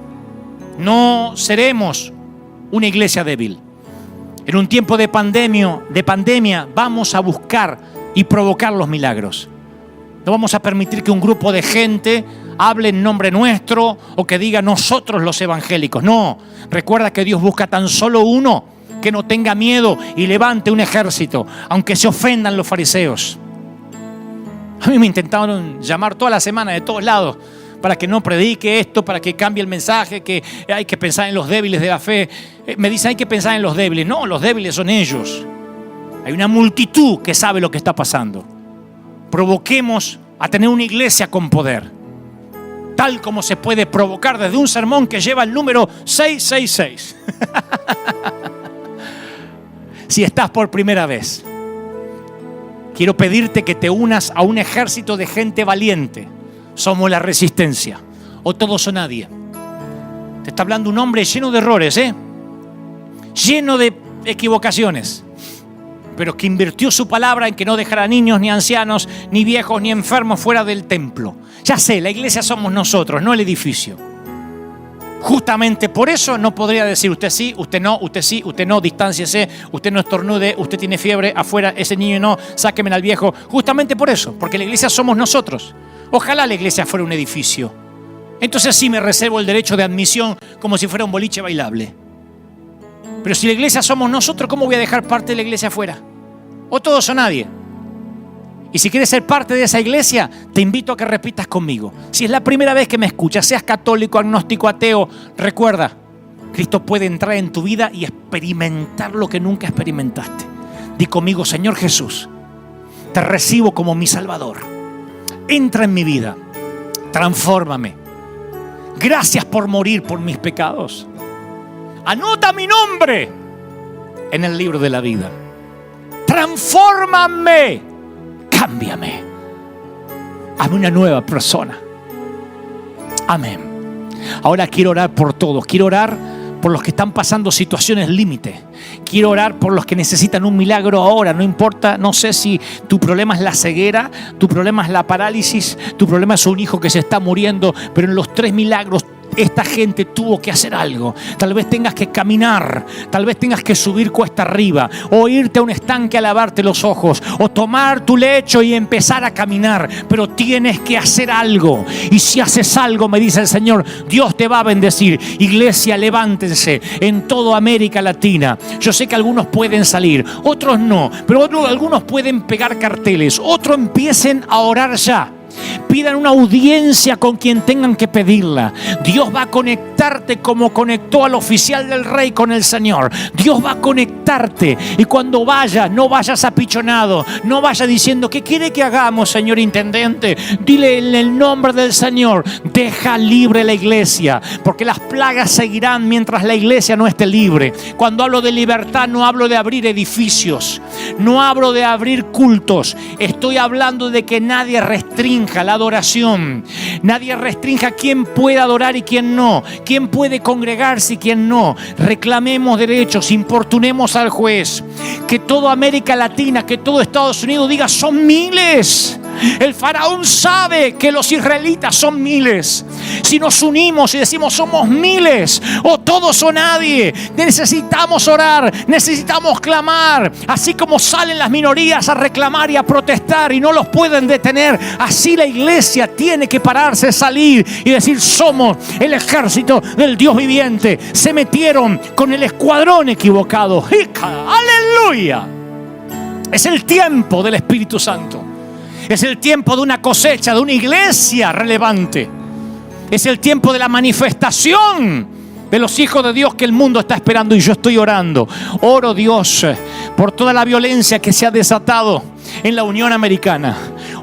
No seremos una iglesia débil. En un tiempo de pandemia, vamos a buscar y provocar los milagros. No vamos a permitir que un grupo de gente hable en nombre nuestro o que diga nosotros los evangélicos. No, recuerda que Dios busca tan solo uno que no tenga miedo y levante un ejército, aunque se ofendan los fariseos. A mí me intentaron llamar toda la semana de todos lados para que no predique esto, para que cambie el mensaje, que hay que pensar en los débiles de la fe. Me dicen, hay que pensar en los débiles. No, los débiles son ellos. Hay una multitud que sabe lo que está pasando. Provoquemos a tener una iglesia con poder, tal como se puede provocar desde un sermón que lleva el número 666. Si estás por primera vez, quiero pedirte que te unas a un ejército de gente valiente. Somos la resistencia, o todos o nadie. Te está hablando un hombre lleno de errores, lleno de equivocaciones, pero que invirtió su palabra en que no dejara niños, ni ancianos, ni viejos, ni enfermos fuera del templo. Ya sé, la iglesia somos nosotros, no el edificio. Justamente por eso no podría decir usted sí, usted no, usted sí, usted no, distánciese, usted no estornude, usted tiene fiebre, afuera, ese niño no, sáquenme al viejo. Justamente por eso, porque la iglesia somos nosotros. Ojalá la iglesia fuera un edificio. Entonces sí me reservo el derecho de admisión como si fuera un boliche bailable. Pero si la iglesia somos nosotros, ¿cómo voy a dejar parte de la iglesia afuera? O todos o nadie. Y si quieres ser parte de esa iglesia, te invito a que repitas conmigo. Si es la primera vez que me escuchas, seas católico, agnóstico, ateo, recuerda, Cristo puede entrar en tu vida y experimentar lo que nunca experimentaste. Di conmigo, Señor Jesús, te recibo como mi Salvador. Entra en mi vida, transfórmame. Gracias por morir por mis pecados. Anota mi nombre en el libro de la vida. Transfórmame, cámbiame, hazme una nueva persona. Amén. Ahora quiero orar por todos. Quiero orar por los que están pasando situaciones límite. Quiero orar por los que necesitan un milagro ahora. No importa, no sé si tu problema es la ceguera, tu problema es la parálisis, tu problema es un hijo que se está muriendo, pero en los 3 milagros esta gente tuvo que hacer algo. Tal vez tengas que caminar, tal vez tengas que subir cuesta arriba, o irte a un estanque a lavarte los ojos, o tomar tu lecho y empezar a caminar, pero tienes que hacer algo. Y si haces algo, me dice el Señor, Dios te va a bendecir. Iglesia, levántense en toda América Latina. Yo sé que algunos pueden salir, otros no, pero algunos pueden pegar carteles, otros empiecen a orar ya. Pidan una audiencia con quien tengan que pedirla. Dios va a conectarte como conectó al oficial del rey con el Señor. Dios va a conectarte. Y cuando vayas, no vayas apichonado. No vayas diciendo, ¿qué quiere que hagamos, señor intendente? Dile en el nombre del Señor, deja libre la iglesia, porque las plagas seguirán mientras la iglesia no esté libre. Cuando hablo de libertad, no hablo de abrir edificios, no hablo de abrir cultos. Estoy hablando de que nadie restrinja la adoración. Nadie restrinja quién puede adorar y quién no, quién puede congregarse y quién no. Reclamemos derechos, importunemos al juez. Que toda América Latina, que todo Estados Unidos diga, son miles. El faraón sabe que los israelitas son miles. Si nos unimos y decimos somos miles o todos o nadie, necesitamos orar, necesitamos clamar. Así como salen las minorías a reclamar y a protestar y no los pueden detener, así la iglesia tiene que pararse, salir y decir, somos el ejército del Dios viviente. Se metieron con el escuadrón equivocado. ¡Aleluya! Es el tiempo del Espíritu Santo. Es el tiempo de una cosecha, de una iglesia relevante. Es el tiempo de la manifestación de los hijos de Dios que el mundo está esperando, y yo estoy orando. Oro, Dios, por toda la violencia que se ha desatado en la Unión Americana.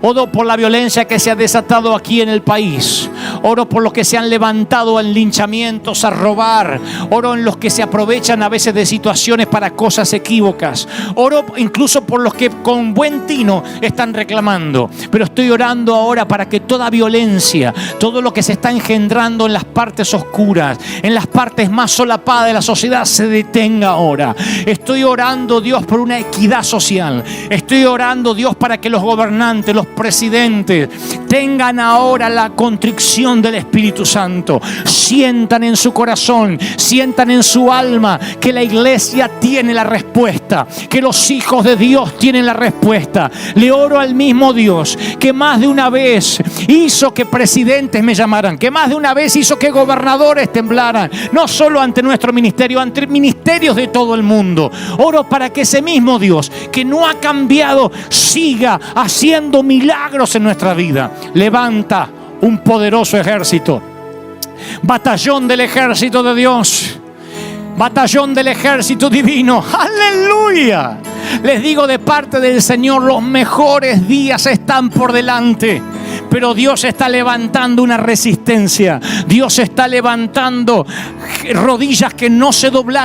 Oro por la violencia que se ha desatado aquí en el país. Oro por los que se han levantado en linchamientos a robar. Oro en los que se aprovechan a veces de situaciones para cosas equívocas. Oro incluso por los que con buen tino están reclamando. Pero estoy orando ahora para que toda violencia, todo lo que se está engendrando en las partes oscuras, en las partes más solapadas de la sociedad, se detenga ahora. Estoy orando, Dios, por una equidad social. Estoy orando, Dios, para que los gobernantes, los presidentes tengan ahora la contrición del Espíritu Santo. Sientan en su corazón, sientan en su alma que la iglesia tiene la respuesta, que los hijos de Dios tienen la respuesta. Le oro al mismo Dios que más de una vez hizo que presidentes me llamaran, que más de una vez hizo que gobernadores temblaran, no solo ante nuestro ministerio, ante ministerios de todo el mundo. Oro para que ese mismo Dios que no ha cambiado siga haciendo milagros en nuestra vida. Levanta un poderoso ejército, batallón del ejército de Dios, batallón del ejército divino. ¡Aleluya! Les digo de parte del Señor, los mejores días están por delante. Pero Dios está levantando una resistencia. Dios está levantando rodillas que no se doblan.